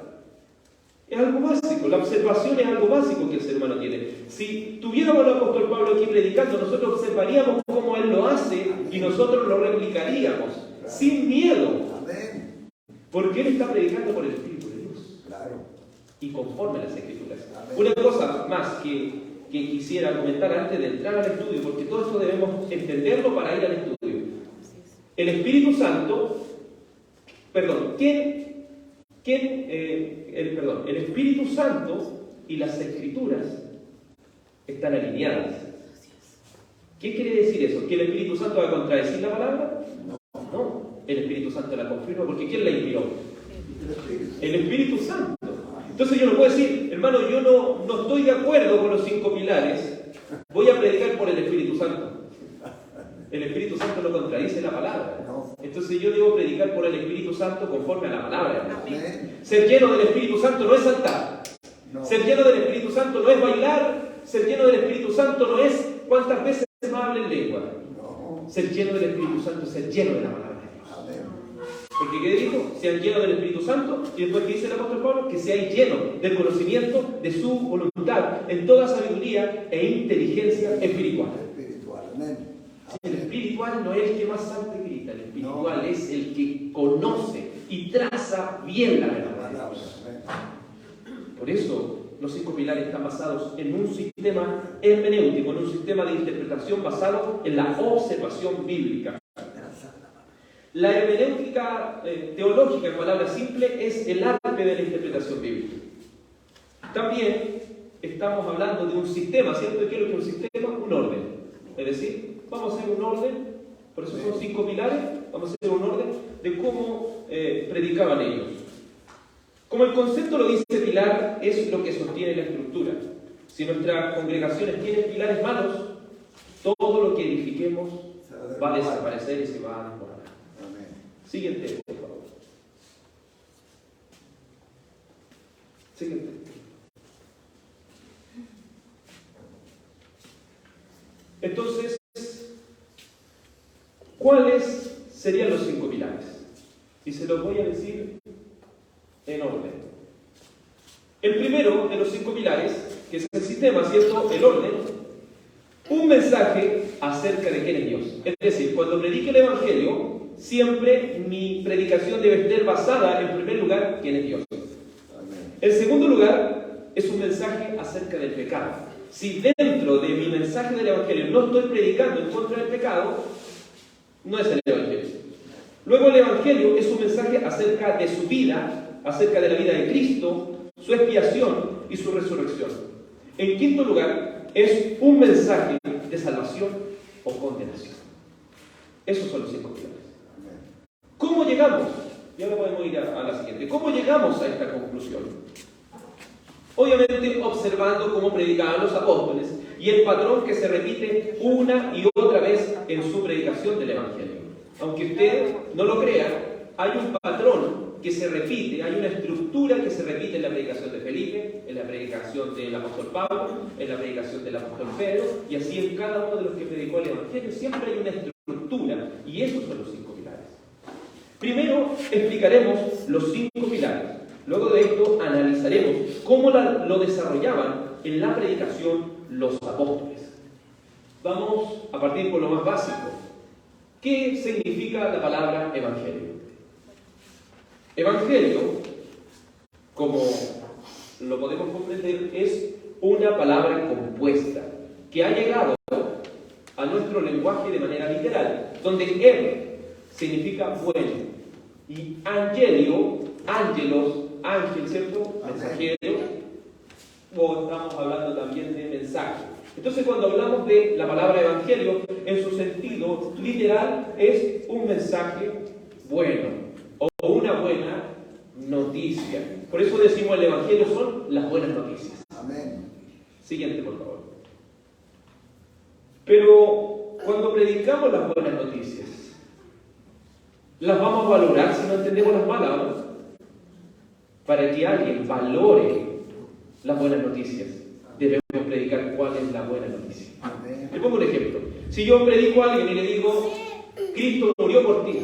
Es algo básico, la observación es algo básico que el ser humano tiene. Si tuviéramos al apóstol Pablo aquí predicando, nosotros observaríamos cómo él lo hace y nosotros lo replicaríamos, sin miedo. Amén. Porque él está predicando por el Espíritu de Dios. Claro. Y conforme a las Escrituras. Amén. Una cosa más que quisiera comentar antes de entrar al estudio, porque todo esto debemos entenderlo para ir al estudio. El Espíritu Santo, el Espíritu Santo y las Escrituras están alineadas. ¿Qué quiere decir eso? ¿Que el Espíritu Santo va a contradecir la palabra? No, el Espíritu Santo la confirma, porque ¿quién la inspiró? El Espíritu Santo. Entonces yo no puedo decir, hermano, yo no estoy de acuerdo con los 5 pilares, voy a predicar por el Espíritu Santo. El Espíritu Santo no contradice la palabra. Entonces yo debo predicar por el Espíritu Santo conforme a la palabra. Amén. Ser lleno del Espíritu Santo no es saltar. No. Ser lleno del Espíritu Santo no es bailar. Ser lleno del Espíritu Santo no es cuántas veces me habla en lengua. No. Ser lleno del Espíritu Santo es ser lleno de la palabra de Dios. Amén. Porque ¿qué dijo? Sean llenos del Espíritu Santo. Y después, ¿qué dice el apóstol Pablo? Que seáis llenos del conocimiento de su voluntad en toda sabiduría e inteligencia espiritual. Espiritual. Amén. El espiritual no es el que más salta y grita. El espiritual es el que conoce y traza bien la verdad de Dios. Por eso los 5 pilares están basados en un sistema hermenéutico, en un sistema de interpretación basado en la observación bíblica. La hermenéutica teológica, en palabras simples, es el arte de la interpretación bíblica. También estamos hablando de un sistema, ¿cierto? ¿Qué es lo que es un sistema? Un orden. Es decir, vamos a hacer un orden, por eso son 5 pilares, vamos a hacer un orden de cómo predicaban ellos. Como el concepto lo dice pilar, es lo que sostiene la estructura. Si nuestras congregaciones tienen pilares malos, todo lo que edifiquemos Se va a derrumbar. desaparecer y se va a desmoronar. Amén. Siguiente, por favor. Siguiente. Entonces, ¿cuáles serían los 5 pilares? Y se los voy a decir en orden. El primero de los 5 pilares, que es el sistema, ¿cierto? El orden. Un mensaje acerca de quién es Dios. Es decir, cuando predique el Evangelio, siempre mi predicación debe estar basada, en primer lugar, quién es Dios. Amén. En segundo lugar, es un mensaje acerca del pecado. Si dentro de mi mensaje del Evangelio no estoy predicando en contra del pecado, no es el Evangelio. Luego el Evangelio es un mensaje acerca de su vida, acerca de la vida de Cristo, su expiación y su resurrección. En quinto lugar, es un mensaje de salvación o condenación. Esos son los 5 pilares. Amén. ¿Cómo llegamos? Y ahora podemos ir a la siguiente. ¿Cómo llegamos a esta conclusión? Obviamente observando cómo predicaban los apóstoles y el patrón que se repite una y otra vez en su predicación del Evangelio. Aunque usted no lo crea, hay un patrón que se repite, hay una estructura que se repite en la predicación de Felipe, en la predicación del apóstol Pablo, en la predicación del apóstol Pedro, y así en cada uno de los que predicó el Evangelio siempre hay una estructura, y esos son los 5 pilares. Primero explicaremos los 5 pilares. Luego de esto analizaremos cómo lo desarrollaban en la predicación los apóstoles. Vamos a partir por lo más básico. ¿Qué significa la palabra evangelio? Evangelio, como lo podemos comprender, es una palabra compuesta que ha llegado a nuestro lenguaje de manera literal, donde ev significa bueno y angelio, ángelos, ángel, ¿cierto? Mensajero, o estamos hablando también de mensaje. Entonces, cuando hablamos de la palabra evangelio, en su sentido literal, es un mensaje bueno o una buena noticia. Por eso decimos el evangelio son las buenas noticias. Amén. Siguiente, por favor. Pero cuando predicamos las buenas noticias, ¿las vamos a valorar si no entendemos las malas, no? Para que alguien valore las buenas noticias, debemos predicar cuál es la buena noticia. Amén. Le pongo un ejemplo. Si yo predico a alguien y le digo, Cristo murió por ti,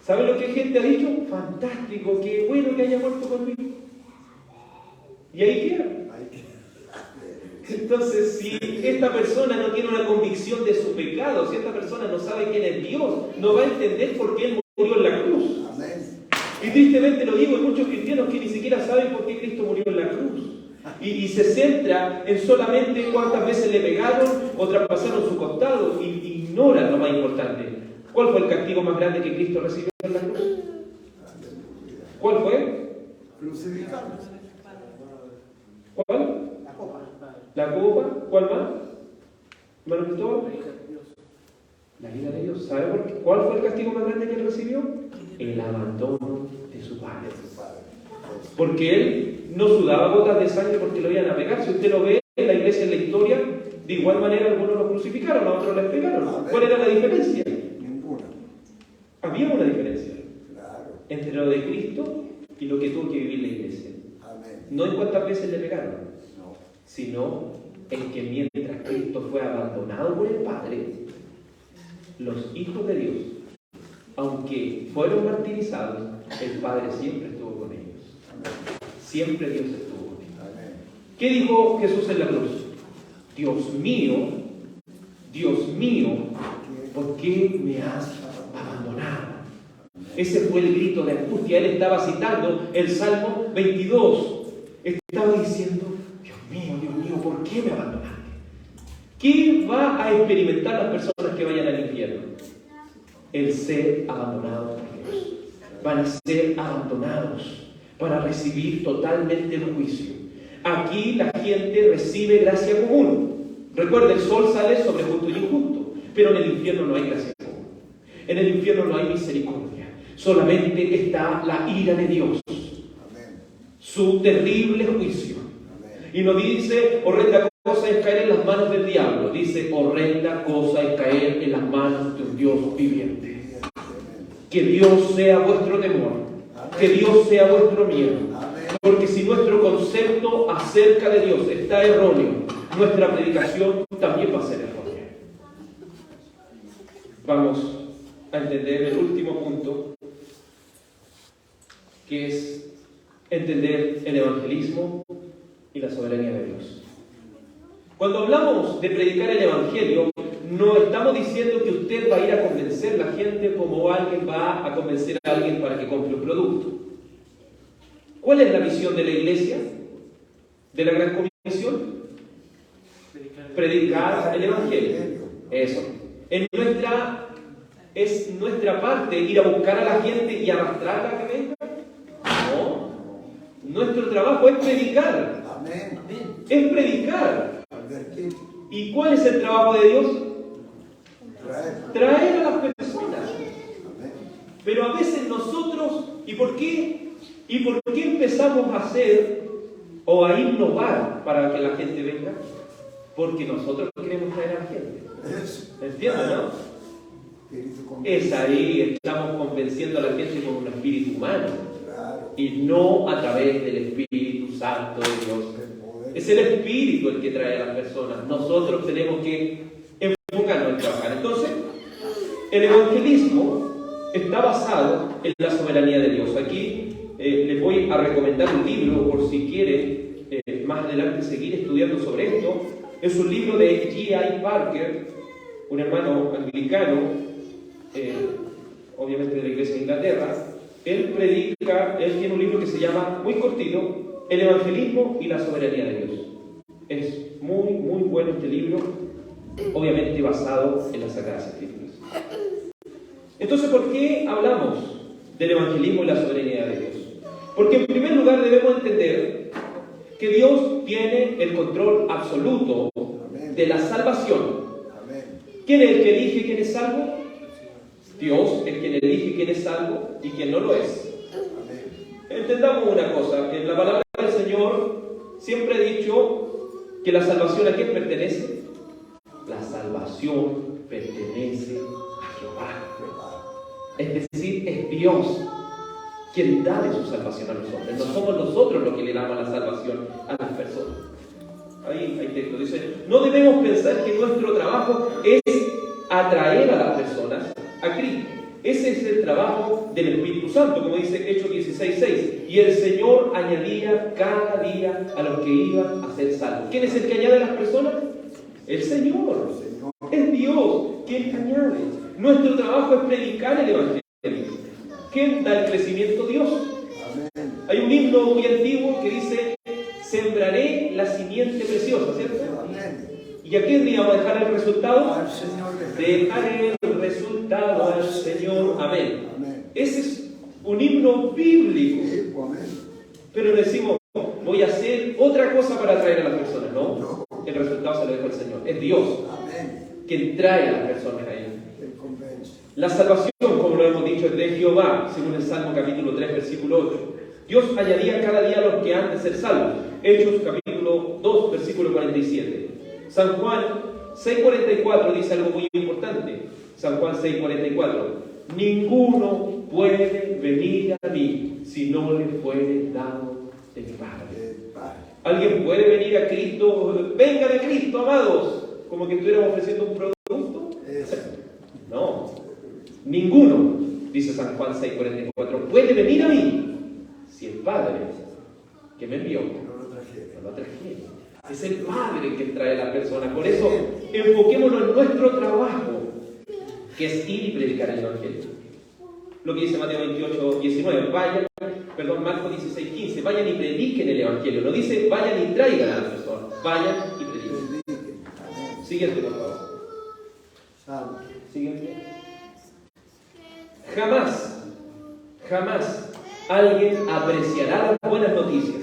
¿sabe lo que gente ha dicho? Fantástico, qué bueno que haya muerto por mí. Y ahí queda. Entonces, si esta persona no tiene una convicción de su pecado, si esta persona no sabe quién es Dios, no va a entender por qué Él murió en la cruz. Amén. Y tristemente lo digo, hay muchos cristianos que ni siquiera saben por qué Cristo murió en la cruz. Y se centra en solamente cuántas veces le pegaron o traspasaron su costado y ignoran lo más importante. ¿Cuál fue el castigo más grande que Cristo recibió en la cruz? ¿Cuál fue? Crucificado. ¿Cuál? La copa. ¿La copa? ¿Cuál más? ¿Hermano Cristóbal? La ira de Dios. ¿Sabe por qué? ¿Cuál fue el castigo más grande que él recibió? El abandono de su padre. Porque él no sudaba gotas de sangre porque lo iban a pegar. Si usted lo ve en la iglesia, en la historia, de igual manera algunos lo crucificaron, a otros les pegaron. ¿Cuál era la diferencia? Ninguna. Había una diferencia Claro. entre lo de Cristo y lo que tuvo que vivir la iglesia. Amén. No en cuántas veces le pegaron, No. sino en que mientras Cristo fue abandonado por el Padre, los hijos de Dios, aunque fueron martirizados, el Padre siempre estuvo con ellos. Amén. Siempre Dios estuvo con ellos. Amén. ¿Qué dijo Jesús en la cruz? Dios mío, ¿por qué me has abandonado? Ese fue el grito de angustia. Él estaba citando el Salmo 22. Estaba diciendo, Dios mío, ¿por qué me abandonaste? ¿Qué va a experimentar las personas que vayan al infierno? El ser abandonados por Dios. Van a ser abandonados para recibir totalmente el juicio. Aquí la gente recibe gracia común. Recuerda, el sol sale sobre justo y injusto, pero en el infierno no hay gracia común. En el infierno no hay misericordia. Solamente está la ira de Dios. Amén. Su terrible juicio. Amén. Y no dice horrenda cosa cosa es caer en las manos del diablo. Dice, horrenda cosa es caer en las manos de un Dios viviente. Que Dios sea vuestro temor. Que Dios sea vuestro miedo. Porque si nuestro concepto acerca de Dios está erróneo, nuestra predicación también va a ser errónea. Vamos a entender el último punto, que es entender el evangelismo y la soberanía de Dios. Cuando hablamos de predicar el evangelio, no estamos diciendo que usted va a ir a convencer a la gente como alguien va a convencer a alguien para que compre un producto. ¿Cuál es la misión de la iglesia? ¿De la gran comisión? Predicar el evangelio. Eso. ¿Es nuestra parte ir a buscar a la gente y arrastrarla a que venga? No. Nuestro trabajo es predicar. Amén. Es predicar. Advertir. ¿Y cuál es el trabajo de Dios? Traer. Traer a las personas. Amén. Pero a veces nosotros, ¿y por qué empezamos a hacer o a innovar para que la gente venga? Porque nosotros queremos traer a la gente. Eso. ¿Entiendes, no? Es ahí, estamos convenciendo a la gente con un espíritu humano. Claro. Y no a través del Espíritu Santo de Dios. Es el Espíritu el que trae a las personas. Nosotros tenemos que enfocarnos en trabajar. Entonces, el evangelismo está basado en la soberanía de Dios. Aquí les voy a recomendar un libro por si quieren más adelante seguir estudiando sobre esto. Es un libro de G.I. Parker, un hermano anglicano, obviamente de la iglesia de Inglaterra. Él tiene un libro que se llama, muy cortito, El evangelismo y la soberanía de Dios. Es muy, muy bueno este libro, obviamente basado en las Sagradas Escrituras. Entonces, ¿por qué hablamos del evangelismo y la soberanía de Dios? Porque en primer lugar debemos entender que Dios tiene el control absoluto de la salvación. ¿Quién es el que elige quién es salvo? Dios es quien elige quién es salvo y quién no lo es. Entendamos una cosa, que en la palabra del Señor siempre he dicho que la salvación ¿a quién pertenece? La salvación pertenece a Jehová. Es decir, es Dios quien da de su salvación a los hombres. No somos nosotros los que le damos la salvación a las personas. Ahí hay texto, dice, no debemos pensar que nuestro trabajo es atraer a las personas a Cristo. Ese es el trabajo del Espíritu Santo, como dice Hechos 16:6. Y el Señor añadía cada día a los que iban a ser salvos. ¿Quién es el que añade a las personas? El Señor. Es Dios quien añade. Nuestro trabajo es predicar el Evangelio. ¿Quién da el crecimiento? Dios. Hay un himno muy antiguo que dice, sembraré la simiente preciosa, ¿cierto? ¿Y a quién le vamos a dejar el resultado? Al Señor. Dejaré el resultado al Señor. Amén. Ese es un himno bíblico. Pero decimos, voy a hacer otra cosa para atraer a las personas. No, el resultado se lo deja al Señor. Es Dios quien trae a las personas a Él. La salvación, como lo hemos dicho, es de Jehová, según el Salmo capítulo 3, versículo 8. Dios añadía cada día a los que han de ser salvos. Hechos capítulo 2, versículo 47. San Juan 6:44 dice algo muy importante. San Juan 6:44. Ninguno puede venir a mí si no le fuere dado de mi Padre. ¿Alguien puede venir a Cristo? Vengan a Cristo, amados. Como que estuviéramos ofreciendo un producto. No. Ninguno, dice San Juan 6:44, puede venir a mí si el Padre que me envió no lo trajera. Es el Padre que trae a la persona. Por eso, enfoquémonos en nuestro trabajo, que es ir y predicar el Evangelio. Lo que dice Mateo 28:19, Marcos 16:15, vayan y prediquen el Evangelio. No dice vayan y traigan a las personas, vayan y prediquen. Siguiente, por favor. Siguiente. Jamás alguien apreciará las buenas noticias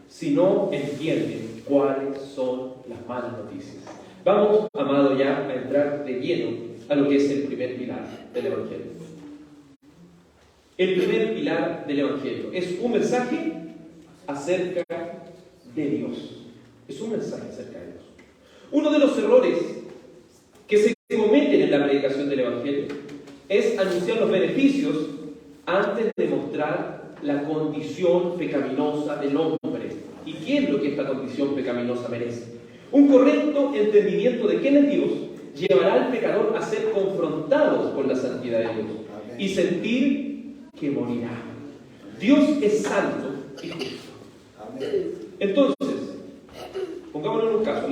si no entiende cuáles son las malas noticias. Vamos, amado, ya a entrar de lleno a lo que es el primer pilar del Evangelio. El primer pilar del Evangelio es un mensaje acerca de Dios. Es un mensaje acerca de Dios. Uno de los errores que se cometen en la predicación del Evangelio es anunciar los beneficios antes de mostrar la condición pecaminosa del hombre. ¿Y qué es lo que esta condición pecaminosa merece? Un correcto entendimiento de quién es Dios llevará al pecador a ser confrontados con la santidad de Dios y sentir que morirá. Dios es santo y justo. Entonces, pongámonos en un caso.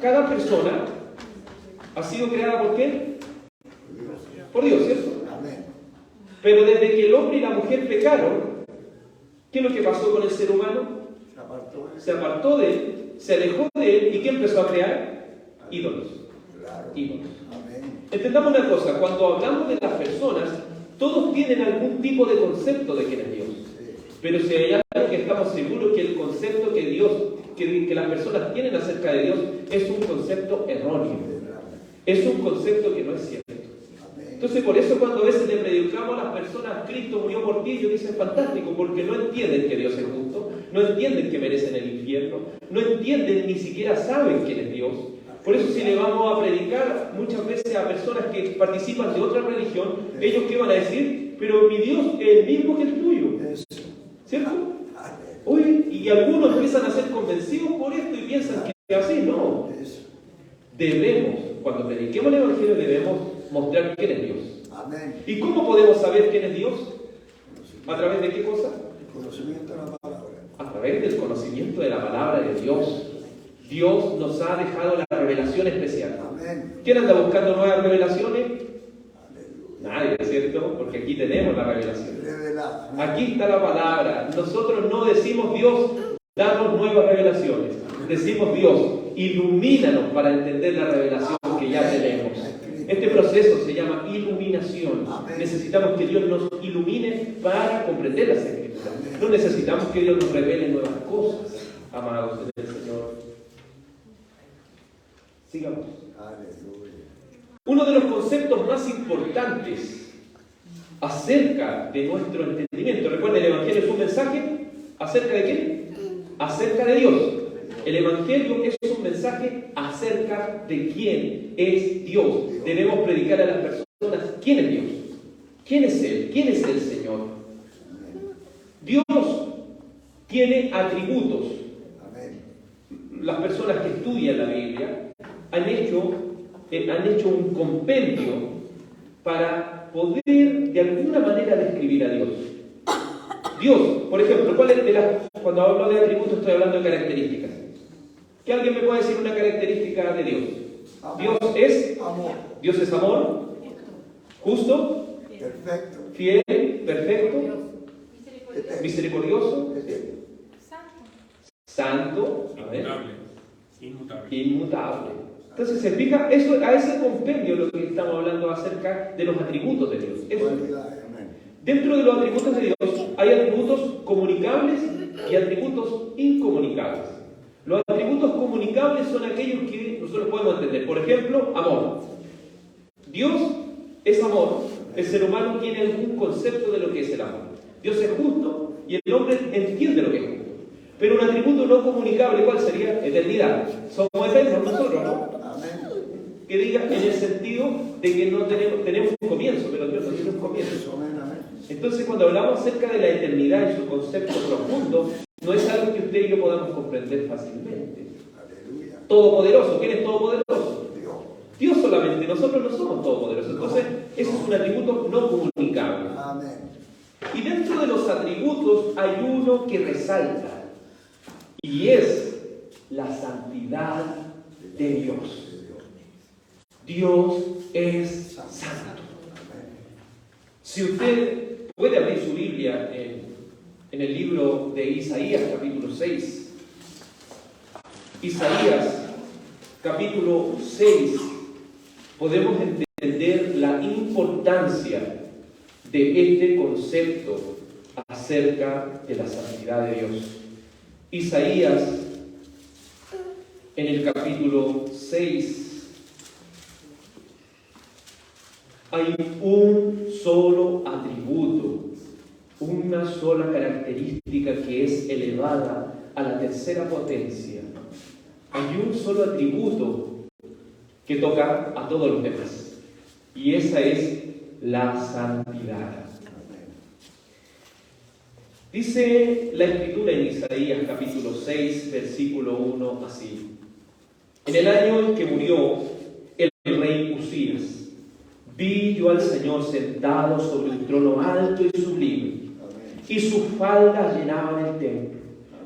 Cada persona ha sido creada ¿por qué? Por Dios, ¿cierto? Pero desde que el hombre y la mujer pecaron, ¿qué es lo que pasó con el ser humano? Se apartó de él, se alejó de él, ¿y qué empezó a crear? Ídolos. Ídolos. Entendamos una cosa, cuando hablamos de las personas, todos tienen algún tipo de concepto de quién es Dios. Pero si hay algo que estamos seguros que el concepto que las personas tienen acerca de Dios es un concepto erróneo. Es un concepto que no es cierto. Entonces, por eso cuando a veces le predicamos a las personas, Cristo murió por ti, ellos dicen fantástico, porque no entienden que Dios es justo, no entienden que merecen el infierno, no entienden, ni siquiera saben quién es Dios. Por eso si le vamos a predicar muchas veces a personas que participan de otra religión, ellos ¿qué van a decir? Pero mi Dios es el mismo que el tuyo. ¿Cierto? Oye, y algunos empiezan a ser convencidos por esto y piensan que así no. Debemos, cuando prediquemos el Evangelio, debemos mostrar quién es Dios. ¿Y cómo podemos saber quién es Dios? ¿A través de qué cosa? El conocimiento de la palabra. A través del conocimiento de la palabra de Dios. Dios nos ha dejado la revelación especial. ¿Quién anda buscando nuevas revelaciones? Nadie, ¿cierto? Porque aquí tenemos la revelación. Aquí está la palabra. Nosotros no decimos Dios, danos nuevas revelaciones. Decimos Dios, ilumínanos para entender la revelación que ya tenemos. Este proceso se llama iluminación. Necesitamos que Dios nos ilumine para comprender las Escrituras. No necesitamos que Dios nos revele nuevas cosas, amados del Señor. Sigamos. Uno de los conceptos más importantes acerca de nuestro entendimiento. Recuerden, el Evangelio es un mensaje ¿acerca de qué? Acerca de Dios. El Evangelio es un mensaje acerca de quién es Dios. Debemos predicar a las personas quién es Dios. ¿Quién es Él? ¿Quién es el Señor? Dios tiene atributos. Las personas que estudian la Biblia han hecho un compendio para poder de alguna manera describir a Dios. Dios, por ejemplo, cuando hablo de atributos estoy hablando de características. ¿Que alguien me puede decir una característica de Dios? Dios es amor. Dios es amor, justo, perfecto, fiel, perfecto, misericordioso, santo, inmutable. Entonces se fija a ese compendio lo que estamos hablando acerca de los atributos de Dios. Eso. Dentro de los atributos de Dios hay atributos comunicables y atributos incomunicables. Los atributos comunicables son aquellos que nosotros podemos entender. Por ejemplo, amor. Dios es amor. El ser humano tiene algún concepto de lo que es el amor. Dios es justo y el hombre entiende lo que es justo. Pero un atributo no comunicable, ¿cuál sería? Eternidad. Somos eternos nosotros, ¿no? Que diga en el sentido de que no tenemos un comienzo, pero Dios no tiene un comienzo. Entonces, cuando hablamos acerca de la eternidad y su concepto profundo, no es algo que usted y yo podamos comprender fácilmente. Todopoderoso, ¿quién es todopoderoso? Dios solamente, nosotros no somos todopoderosos. Entonces, eso es un atributo no comunicable. Y dentro de los atributos hay uno que resalta, y es la santidad de Dios. Dios es santo. Si usted puede abrir su Biblia en el libro de Isaías, capítulo 6. Isaías, capítulo 6, podemos entender la importancia de este concepto acerca de la santidad de Dios. Isaías, en el capítulo 6, hay un solo atributo, una sola característica que es elevada a la tercera potencia. Hay un solo atributo que toca a todos los demás. Y esa es la santidad. Dice la Escritura en Isaías capítulo 6, versículo 1 así: en el año en que murió el rey Usías, vi yo al Señor sentado sobre un trono alto y sublime, y sus faldas llenaban el templo.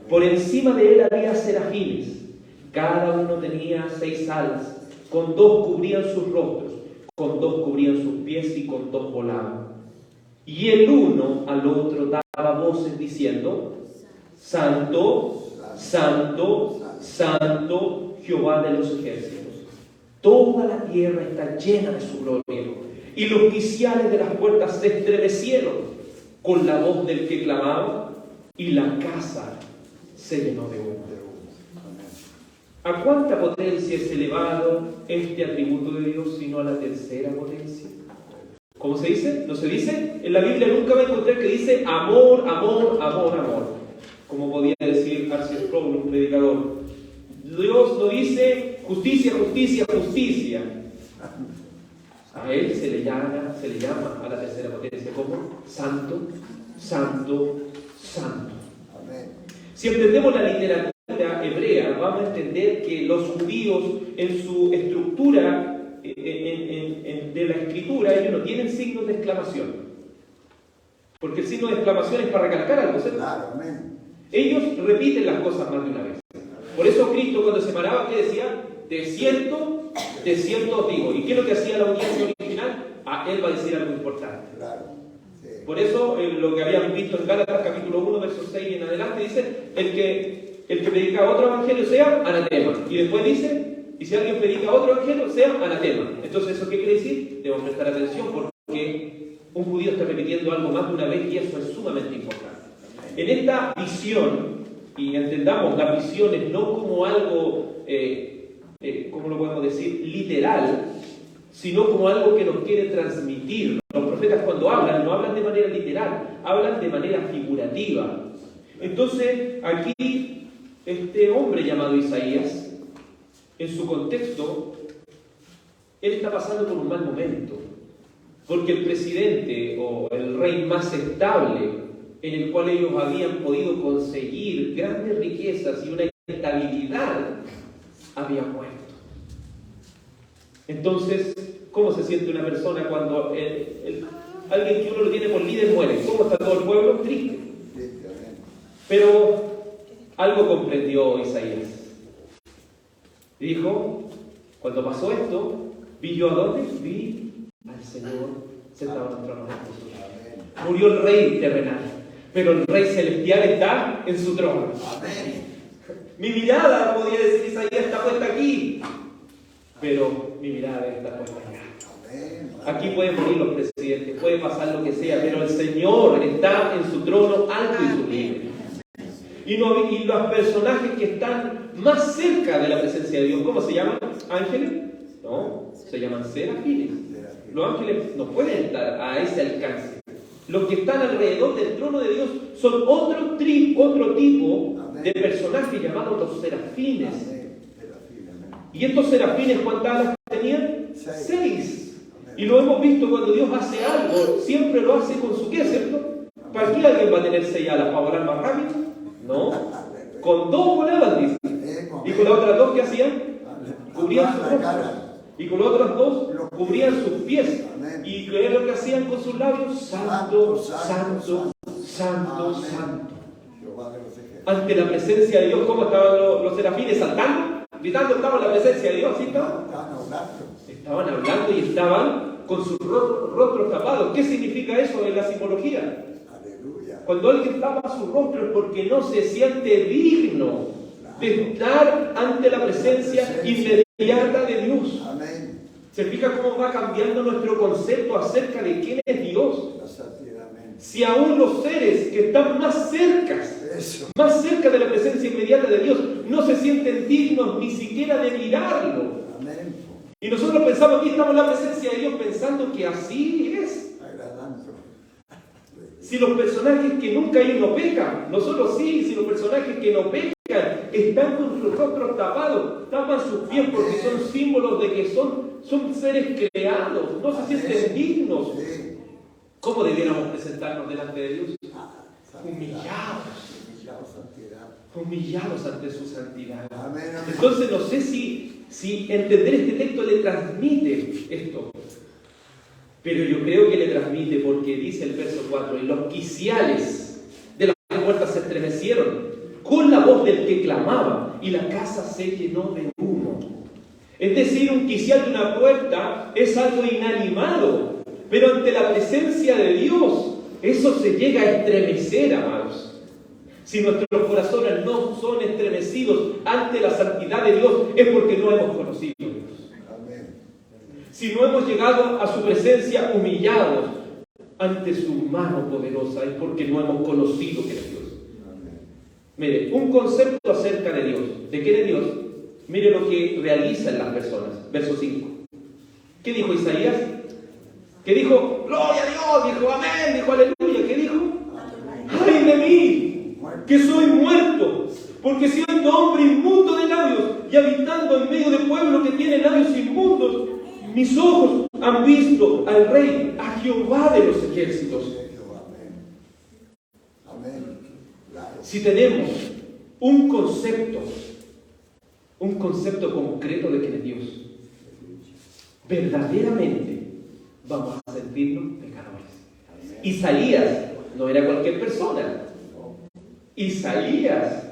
Por encima de él había serafines, cada uno tenía 6 alas, con 2 cubrían sus rostros, con 2 cubrían sus pies y con 2 volaban. Y el uno al otro daba voces diciendo: Santo, Santo, Santo, Jehová de los ejércitos. Toda la tierra está llena de su gloria. Y los quiciales de las puertas se estremecieron con la voz del que clamaba, y la casa se llenó de humo. ¿A cuánta potencia es elevado este atributo de Dios, sino a la tercera potencia? ¿Cómo se dice? No se dice. En la Biblia nunca va a encontrar que dice amor, amor, amor, amor. Como podía decir R.C. Sproul, un predicador. Dios no dice justicia, justicia, justicia. A Él se le llama a la tercera potencia como Santo, Santo, Santo. Si entendemos la literatura hebrea, vamos a entender que los judíos en su estructura de la escritura, ellos no tienen signos de exclamación, porque el signo de exclamación es para recalcar algo, ¿cierto? Claro, amén. Ellos repiten las cosas más de una vez. Por eso Cristo, cuando se paraba, ¿qué decía? De cierto os digo. ¿Y qué es lo que hacía la audiencia original? Él va a decir algo importante. Claro. Sí. Por eso lo que habían visto en Gálatas capítulo 1 versos 6 y en adelante dice: el que predica otro evangelio sea anatema. Y después dice: y si alguien predica otro evangelio, sea anatema. Entonces, ¿eso qué quiere decir? Debemos prestar atención, porque un judío está repitiendo algo más de una vez y eso es sumamente importante. En esta visión, y entendamos las visiones no como algo, ¿cómo lo podemos decir?, literal, sino como algo que nos quiere transmitir. Los profetas, cuando hablan, no hablan de manera literal, hablan de manera figurativa. Entonces, aquí, este hombre llamado Isaías, en su contexto, él está pasando por un mal momento, porque el presidente o el rey más estable, en el cual ellos habían podido conseguir grandes riquezas y una estabilidad, había muerto. Entonces, ¿cómo se siente una persona cuando alguien que uno lo tiene por líder muere? ¿Cómo está todo el pueblo? Triste. Pero algo comprendió Isaías. Dijo: cuando pasó esto, vi yo a dónde, vi al Señor sentado en el trono. Murió el rey terrenal, pero el rey celestial está en su trono. Amén. Mi mirada, podía decir Isaías, está puesta aquí, pero mi mirada está puesta acá. Aquí pueden morir los presidentes, puede pasar lo que sea, pero el Señor está en su trono alto y sublime. Y los personajes que están más cerca de la presencia de Dios, ¿cómo se llaman? ¿Ángeles? No, se llaman serafines. Los ángeles no pueden estar a ese alcance. Los que están alrededor del trono de Dios son otro tipo de personajes llamados los serafines. Y estos serafines, ¿cuántas alas tenían? 6. Y lo hemos visto cuando Dios hace algo, siempre lo hace con su qué, ¿cierto? ¿Para qué alguien va a tener 6 alas? ¿Para volar más rápido? No, con 2 volaban, dice. ¿Y con las otras 2 qué hacían? Cubrían sus rostros. Y con las otras 2 cubrían sus pies. ¿Y qué es lo que hacían con sus labios? Santo, santo, santo, santo. Ante la presencia de Dios, ¿cómo estaban los serafines? ¿Saltando? ¿Gritando? ¿Estaban en la presencia de Dios? ¿Así estaban? Estaban hablando y estaban con sus rostros tapados. ¿Qué significa eso en la simbología? Cuando alguien tapa su rostro es porque no se siente digno de estar ante la presencia inmediata de Dios. Amén. ¿Se fija cómo va cambiando nuestro concepto acerca de quién es Dios? Si aún los seres que están más cerca de la presencia inmediata de Dios, no se sienten dignos ni siquiera de mirarlo. Amén. Y nosotros pensamos, aquí estamos en la presencia de Dios pensando que así es. Si los personajes que nunca no pecan, nosotros sí, si los personajes que no pecan, están con sus rostros tapados, tapan sus pies porque son símbolos de que son seres creados, no se sienten dignos. ¿Cómo debiéramos presentarnos delante de Dios? Humillados ante su santidad. Entonces no sé si entender este texto le transmite esto, pero yo creo que le transmite porque dice el verso 4, y los quiciales de las puertas se estremecieron con la voz del que clamaba, y la casa se llenó de humo. Es decir, un quicial de una puerta es algo inanimado, pero ante la presencia de Dios, eso se llega a estremecer, amados. Si nuestros corazones no son estremecidos ante la santidad de Dios, es porque no hemos conocido a Dios. Si no hemos llegado a su presencia humillados ante su mano poderosa, es porque no hemos conocido que es Dios. Mire, un concepto acerca de Dios. ¿De qué es Dios? Mire lo que realizan las personas. Verso 5. ¿Qué dijo Isaías? ¿Qué dijo? ¡Gloria a Dios! Dijo amén, dijo aleluya. ¿Qué dijo? ¡Ay de mí! Que soy muerto, porque siendo hombre inmundo de labios y habitando en medio de pueblo que tiene labios inmundos, mis ojos han visto al Rey, a Jehová de los ejércitos. Si tenemos un concepto concreto de quién es Dios, verdaderamente vamos a sentirnos pecadores. Isaías no era cualquier persona. Isaías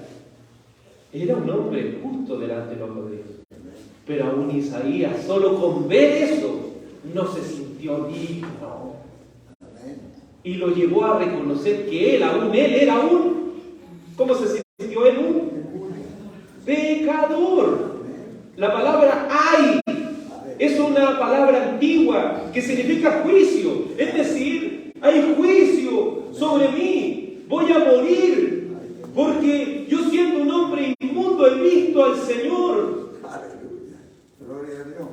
era un hombre justo delante del ojo de Dios. Pero aún Isaías, solo con ver eso, no se sintió digno. Y lo llevó a reconocer que él era un, ¿cómo se sintió él? Un pecador. La palabra ay es una palabra antigua que significa juicio. Es decir, hay juicio sobre mí. Voy a morir. Porque yo siendo un hombre inmundo he visto al Señor. Aleluya. Gloria a Dios.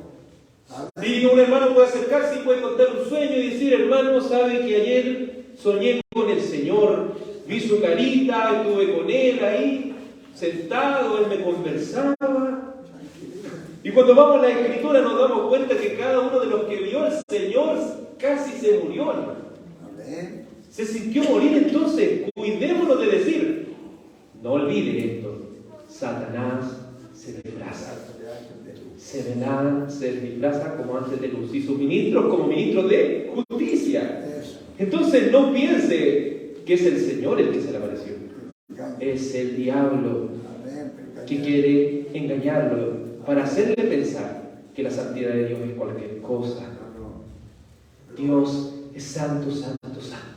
Y un hermano puede acercarse y puede contar un sueño y decir, hermano, sabe que ayer soñé con el Señor, vi su carita, estuve con él ahí, sentado, él me conversaba. Y cuando vamos a la Escritura nos damos cuenta que cada uno de los que vio al Señor casi se murió, hermano. Amén. Se sintió morir. Entonces cuidémonos de decir, no olviden esto, Satanás se disfraza. Se disfraza como antes de luz y sus ministros como ministros de justicia. Entonces no piense que es el Señor el que se le apareció. Es el diablo que quiere engañarlo para hacerle pensar que la santidad de Dios es cualquier cosa. Dios es santo, santo, santo.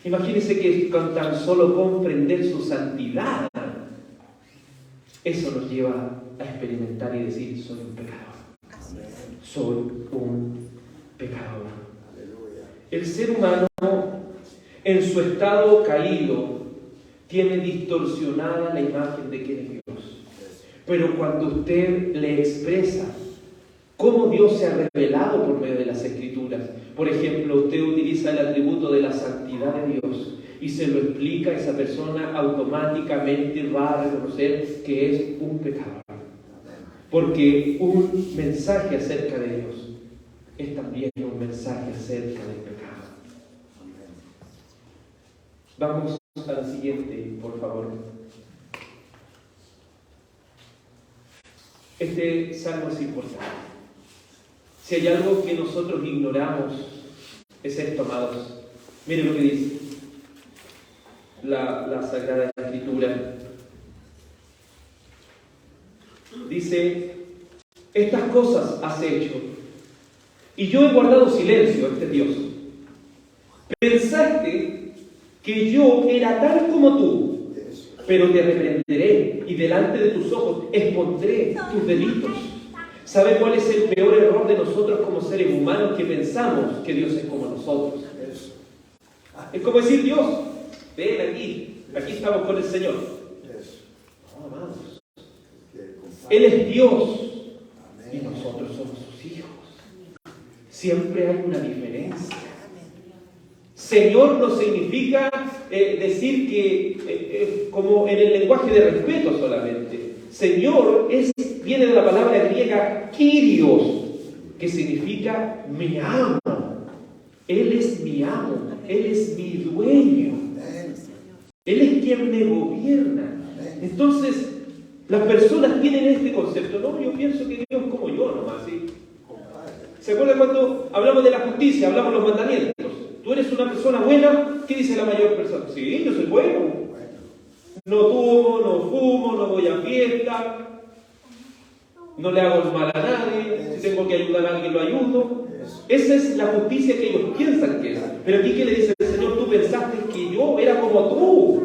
Imagínense que con tan solo comprender su santidad, eso nos lleva a experimentar y decir, soy un pecador. Soy un pecador. El ser humano, en su estado caído, tiene distorsionada la imagen de quién es Dios. Pero cuando usted le expresa cómo Dios se ha revelado por medio de las Escrituras, por ejemplo, usted utiliza el atributo de la santidad de Dios y se lo explica, esa persona automáticamente va a reconocer que es un pecador. Porque un mensaje acerca de Dios es también un mensaje acerca del pecado. Vamos a la siguiente, por favor. Este salmo es importante. Si hay algo que nosotros ignoramos, es esto, amados. Miren lo que dice la Sagrada Escritura. Dice, estas cosas has hecho, y yo he guardado silencio. Este es Dios. Pensaste que yo era tal como tú, pero te reprenderé, y delante de tus ojos expondré tus delitos. ¿Sabe cuál es el peor error de nosotros como seres humanos? Que pensamos que Dios es como nosotros. Es como decir, Dios, ven aquí estamos con el Señor. No, amados. Él es Dios y nosotros somos sus hijos. Siempre hay una diferencia. Señor no significa decir que como en el lenguaje de respeto solamente. Señor viene de la palabra griega Kyrios, que significa mi amo. Él es mi amo, Él es mi dueño. Él es quien me gobierna. Entonces, las personas tienen este concepto. No, yo pienso que Dios es como yo nomás, ¿sí? ¿Se acuerdan cuando hablamos de la justicia, hablamos de los mandamientos? Tú eres una persona buena, ¿qué dice la mayor persona? Sí, yo soy bueno. No tomo, no fumo, no voy a fiesta, no le hago mal a nadie, si tengo que ayudar a alguien lo ayudo. Esa es la justicia que ellos piensan que es. Pero aquí, ¿qué le dice el Señor? Tú pensaste que yo era como tú.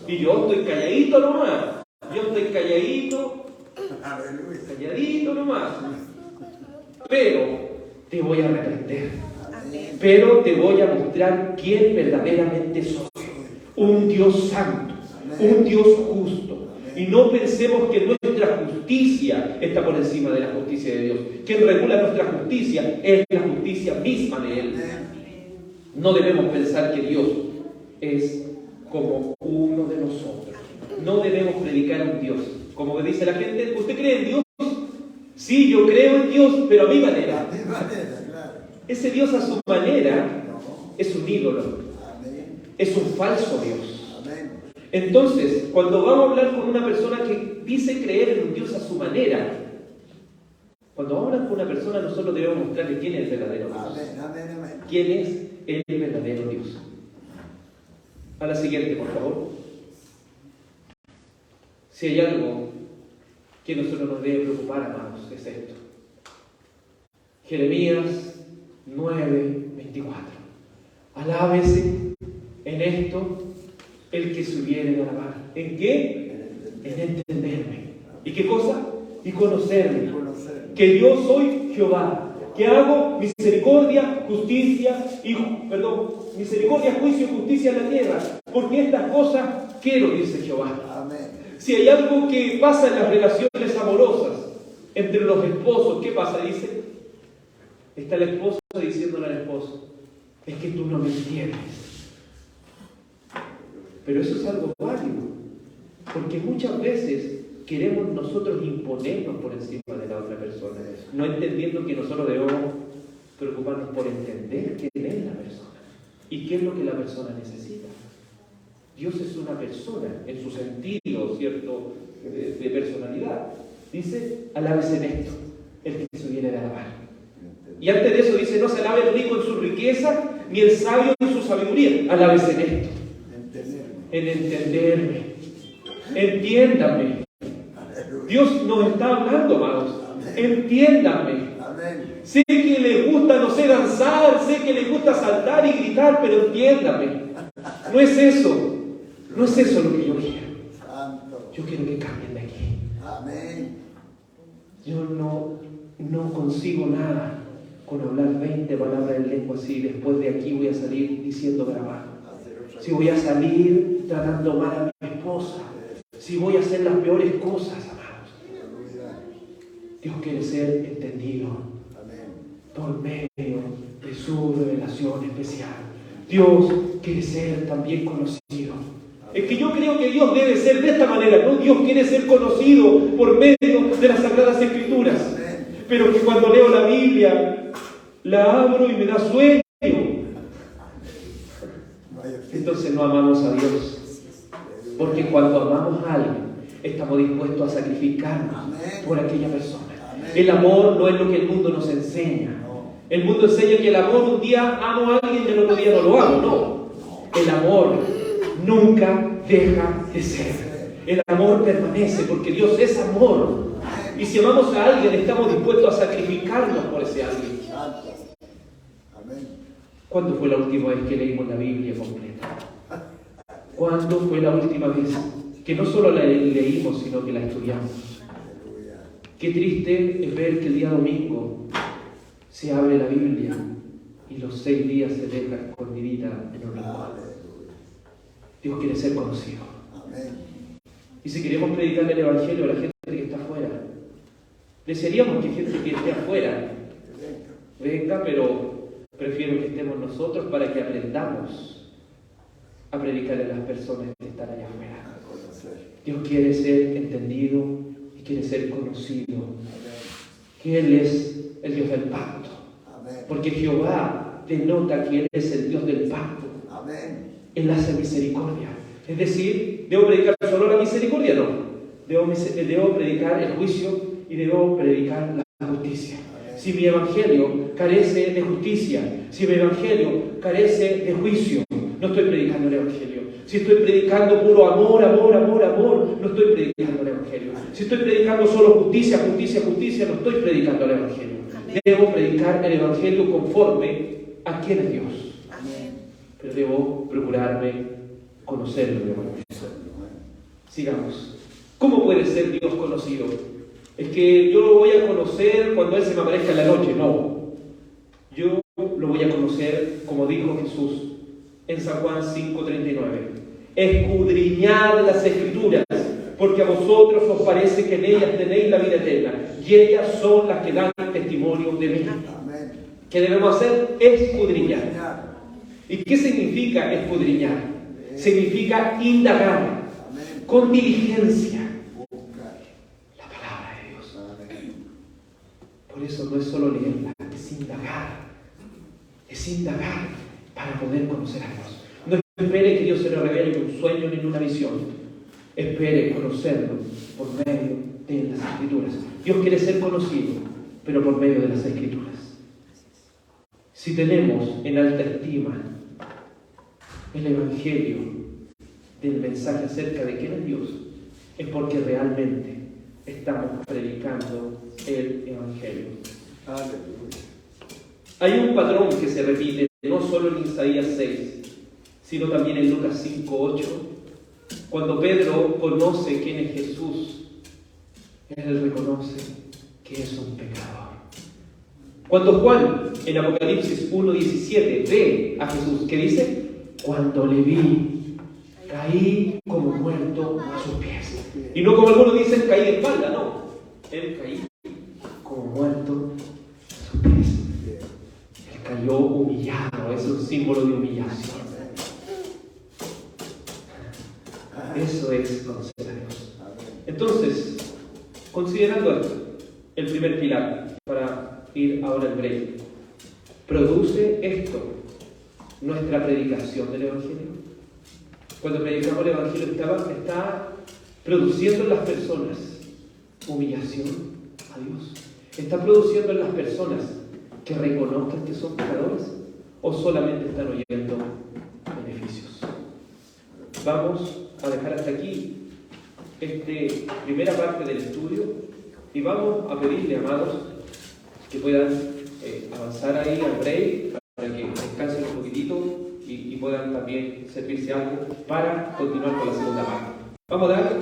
Y yo estoy calladito nomás. Yo estoy calladito nomás. Pero te voy a reprender. Pero te voy a mostrar quién verdaderamente soy. Un Dios santo, un Dios justo. Y no pensemos que nuestra justicia está por encima de la justicia de Dios. Quien regula nuestra justicia es la justicia misma de Él. No debemos pensar que Dios es como uno de nosotros. No debemos predicar a un Dios. Como dice la gente, ¿usted cree en Dios? Sí, yo creo en Dios, pero a mi manera. Ese Dios a su manera es un ídolo. Es un falso Dios. Entonces, cuando vamos a hablar con una persona que dice creer en un Dios a su manera, cuando vamos a hablar con una persona, nosotros debemos mostrarle quién es el verdadero Dios. ¿Quién es el verdadero Dios? A la siguiente, por favor. Si hay algo que a nosotros nos debe preocupar, amados, es esto. Jeremías 9:24. Alábese en esto el que se hubiere de alabar. ¿En qué? En entenderme. ¿Y qué cosa? Y conocerme. Que yo soy Jehová, que hago misericordia, misericordia, juicio y justicia en la tierra. Porque estas cosas quiero, dice Jehová. Si hay algo que pasa en las relaciones amorosas entre los esposos, ¿qué pasa? Dice, está el esposo diciéndole al esposo, es que tú no me entiendes. Pero eso es algo válido, porque muchas veces queremos nosotros imponernos por encima de la otra persona, no entendiendo que nosotros debemos preocuparnos por entender quién es la persona y qué es lo que la persona necesita. Dios es una persona en su sentido, ¿cierto?, de personalidad. Dice, alábese en esto, el que se hubiere de alabar. Y antes de eso dice, no se alabe el rico en su riqueza, ni el sabio en su sabiduría. Alábese en esto. En entenderme. Entiéndame. Dios nos está hablando, amados. Entiéndame. Sé que le gusta, no sé, danzar, sé que le gusta saltar y gritar, pero entiéndame. No es eso. No es eso lo que yo quiero. Yo quiero que cambien de aquí. Yo no consigo nada con hablar 20 palabras en lengua así. Después de aquí voy a salir diciendo grabado. Si voy a salir tratando mal a mi esposa. Si voy a hacer las peores cosas, amados. Dios quiere ser entendido por medio de su revelación especial. Dios quiere ser también conocido. Es que yo creo que Dios debe ser de esta manera, ¿no? Dios quiere ser conocido por medio de las Sagradas Escrituras. Pero que cuando leo la Biblia, la abro y me da sueño. Entonces no amamos a Dios. Porque cuando amamos a alguien, estamos dispuestos a sacrificarnos por aquella persona. El amor no es lo que el mundo nos enseña. El mundo enseña que el amor, un día amo a alguien y el otro día no lo amo. No. El amor nunca deja de ser. El amor permanece porque Dios es amor. Y si amamos a alguien, estamos dispuestos a sacrificarnos por ese alguien. ¿Cuándo fue la última vez que leímos la Biblia completa? ¿Cuándo fue la última vez que no solo la leímos, sino que la estudiamos? Qué triste es ver que el día domingo se abre la Biblia y los 6 días se deja escondidita en un rincón. Dios quiere ser conocido. Y si queremos predicar el Evangelio a la gente que está afuera, desearíamos que gente que esté afuera venga, pero prefiero que estemos nosotros para que aprendamos a predicar a las personas que están allá afuera. A conocer. Dios quiere ser entendido y quiere ser conocido. Amén. Que Él es el Dios del pacto. Amén. Porque Jehová denota que Él es el Dios del pacto. Amén. Él hace misericordia. Es decir, ¿debo predicar solo la misericordia? No. Debo predicar el juicio y debo predicar la justicia. Si mi evangelio carece de justicia, si mi evangelio carece de juicio, no estoy predicando el evangelio. Si estoy predicando puro amor, amor, amor, amor, no estoy predicando el evangelio. Si estoy predicando solo justicia, justicia, justicia, no estoy predicando el evangelio. Debo predicar el evangelio conforme a quién es Dios. Pero debo procurarme conocerlo de alguna manera. Sigamos. ¿Cómo puede ser Dios conocido? Es que yo lo voy a conocer cuando Él se me aparezca en la noche. No. Yo lo voy a conocer como dijo Jesús en San Juan 5:39. Escudriñad las Escrituras, porque a vosotros os parece que en ellas tenéis la vida eterna, y ellas son las que dan testimonio de mí. Amén. ¿Qué debemos hacer? Escudriñar. Señor. ¿Y qué significa escudriñar? Significa indagar Amén. con diligencia Buscar. la palabra de Dios. Amén. Por eso no es solo leerla, es indagar. Es indagar para poder conocer a Dios. No espere que Dios se lo revele en un sueño ni en una visión. Espere conocerlo por medio de las Escrituras. Dios quiere ser conocido, pero por medio de las Escrituras. Si tenemos en alta estima el Evangelio del mensaje acerca de quién es Dios, es porque realmente estamos predicando el Evangelio. Aleluya. Hay un patrón que se repite no solo en Isaías 6, sino también en Lucas 5:8. Cuando Pedro conoce quién es Jesús, él reconoce que es un pecador. Cuando Juan en Apocalipsis 1:17 ve a Jesús, ¿qué dice? Cuando le vi, caí como muerto a sus pies. Y no como algunos dicen, caí de espalda, no. Él caí como muerto a sus pies. Él cayó humillado, es un símbolo de humillación. Eso es conocer a Dios. Entonces, considerando esto, el primer pilar, para ir ahora al break, ¿produce esto nuestra predicación del Evangelio? Cuando predicamos el Evangelio, ¿está produciendo en las personas humillación a Dios? ¿Está produciendo en las personas que reconozcan que son pecadores? ¿O solamente están oyendo beneficios? Vamos a dejar hasta aquí esta primera parte del estudio y vamos a pedirle, amados, que puedan avanzar ahí al break para que descansen un poquitito y puedan también servirse algo para continuar con la segunda parte. Vamos a dar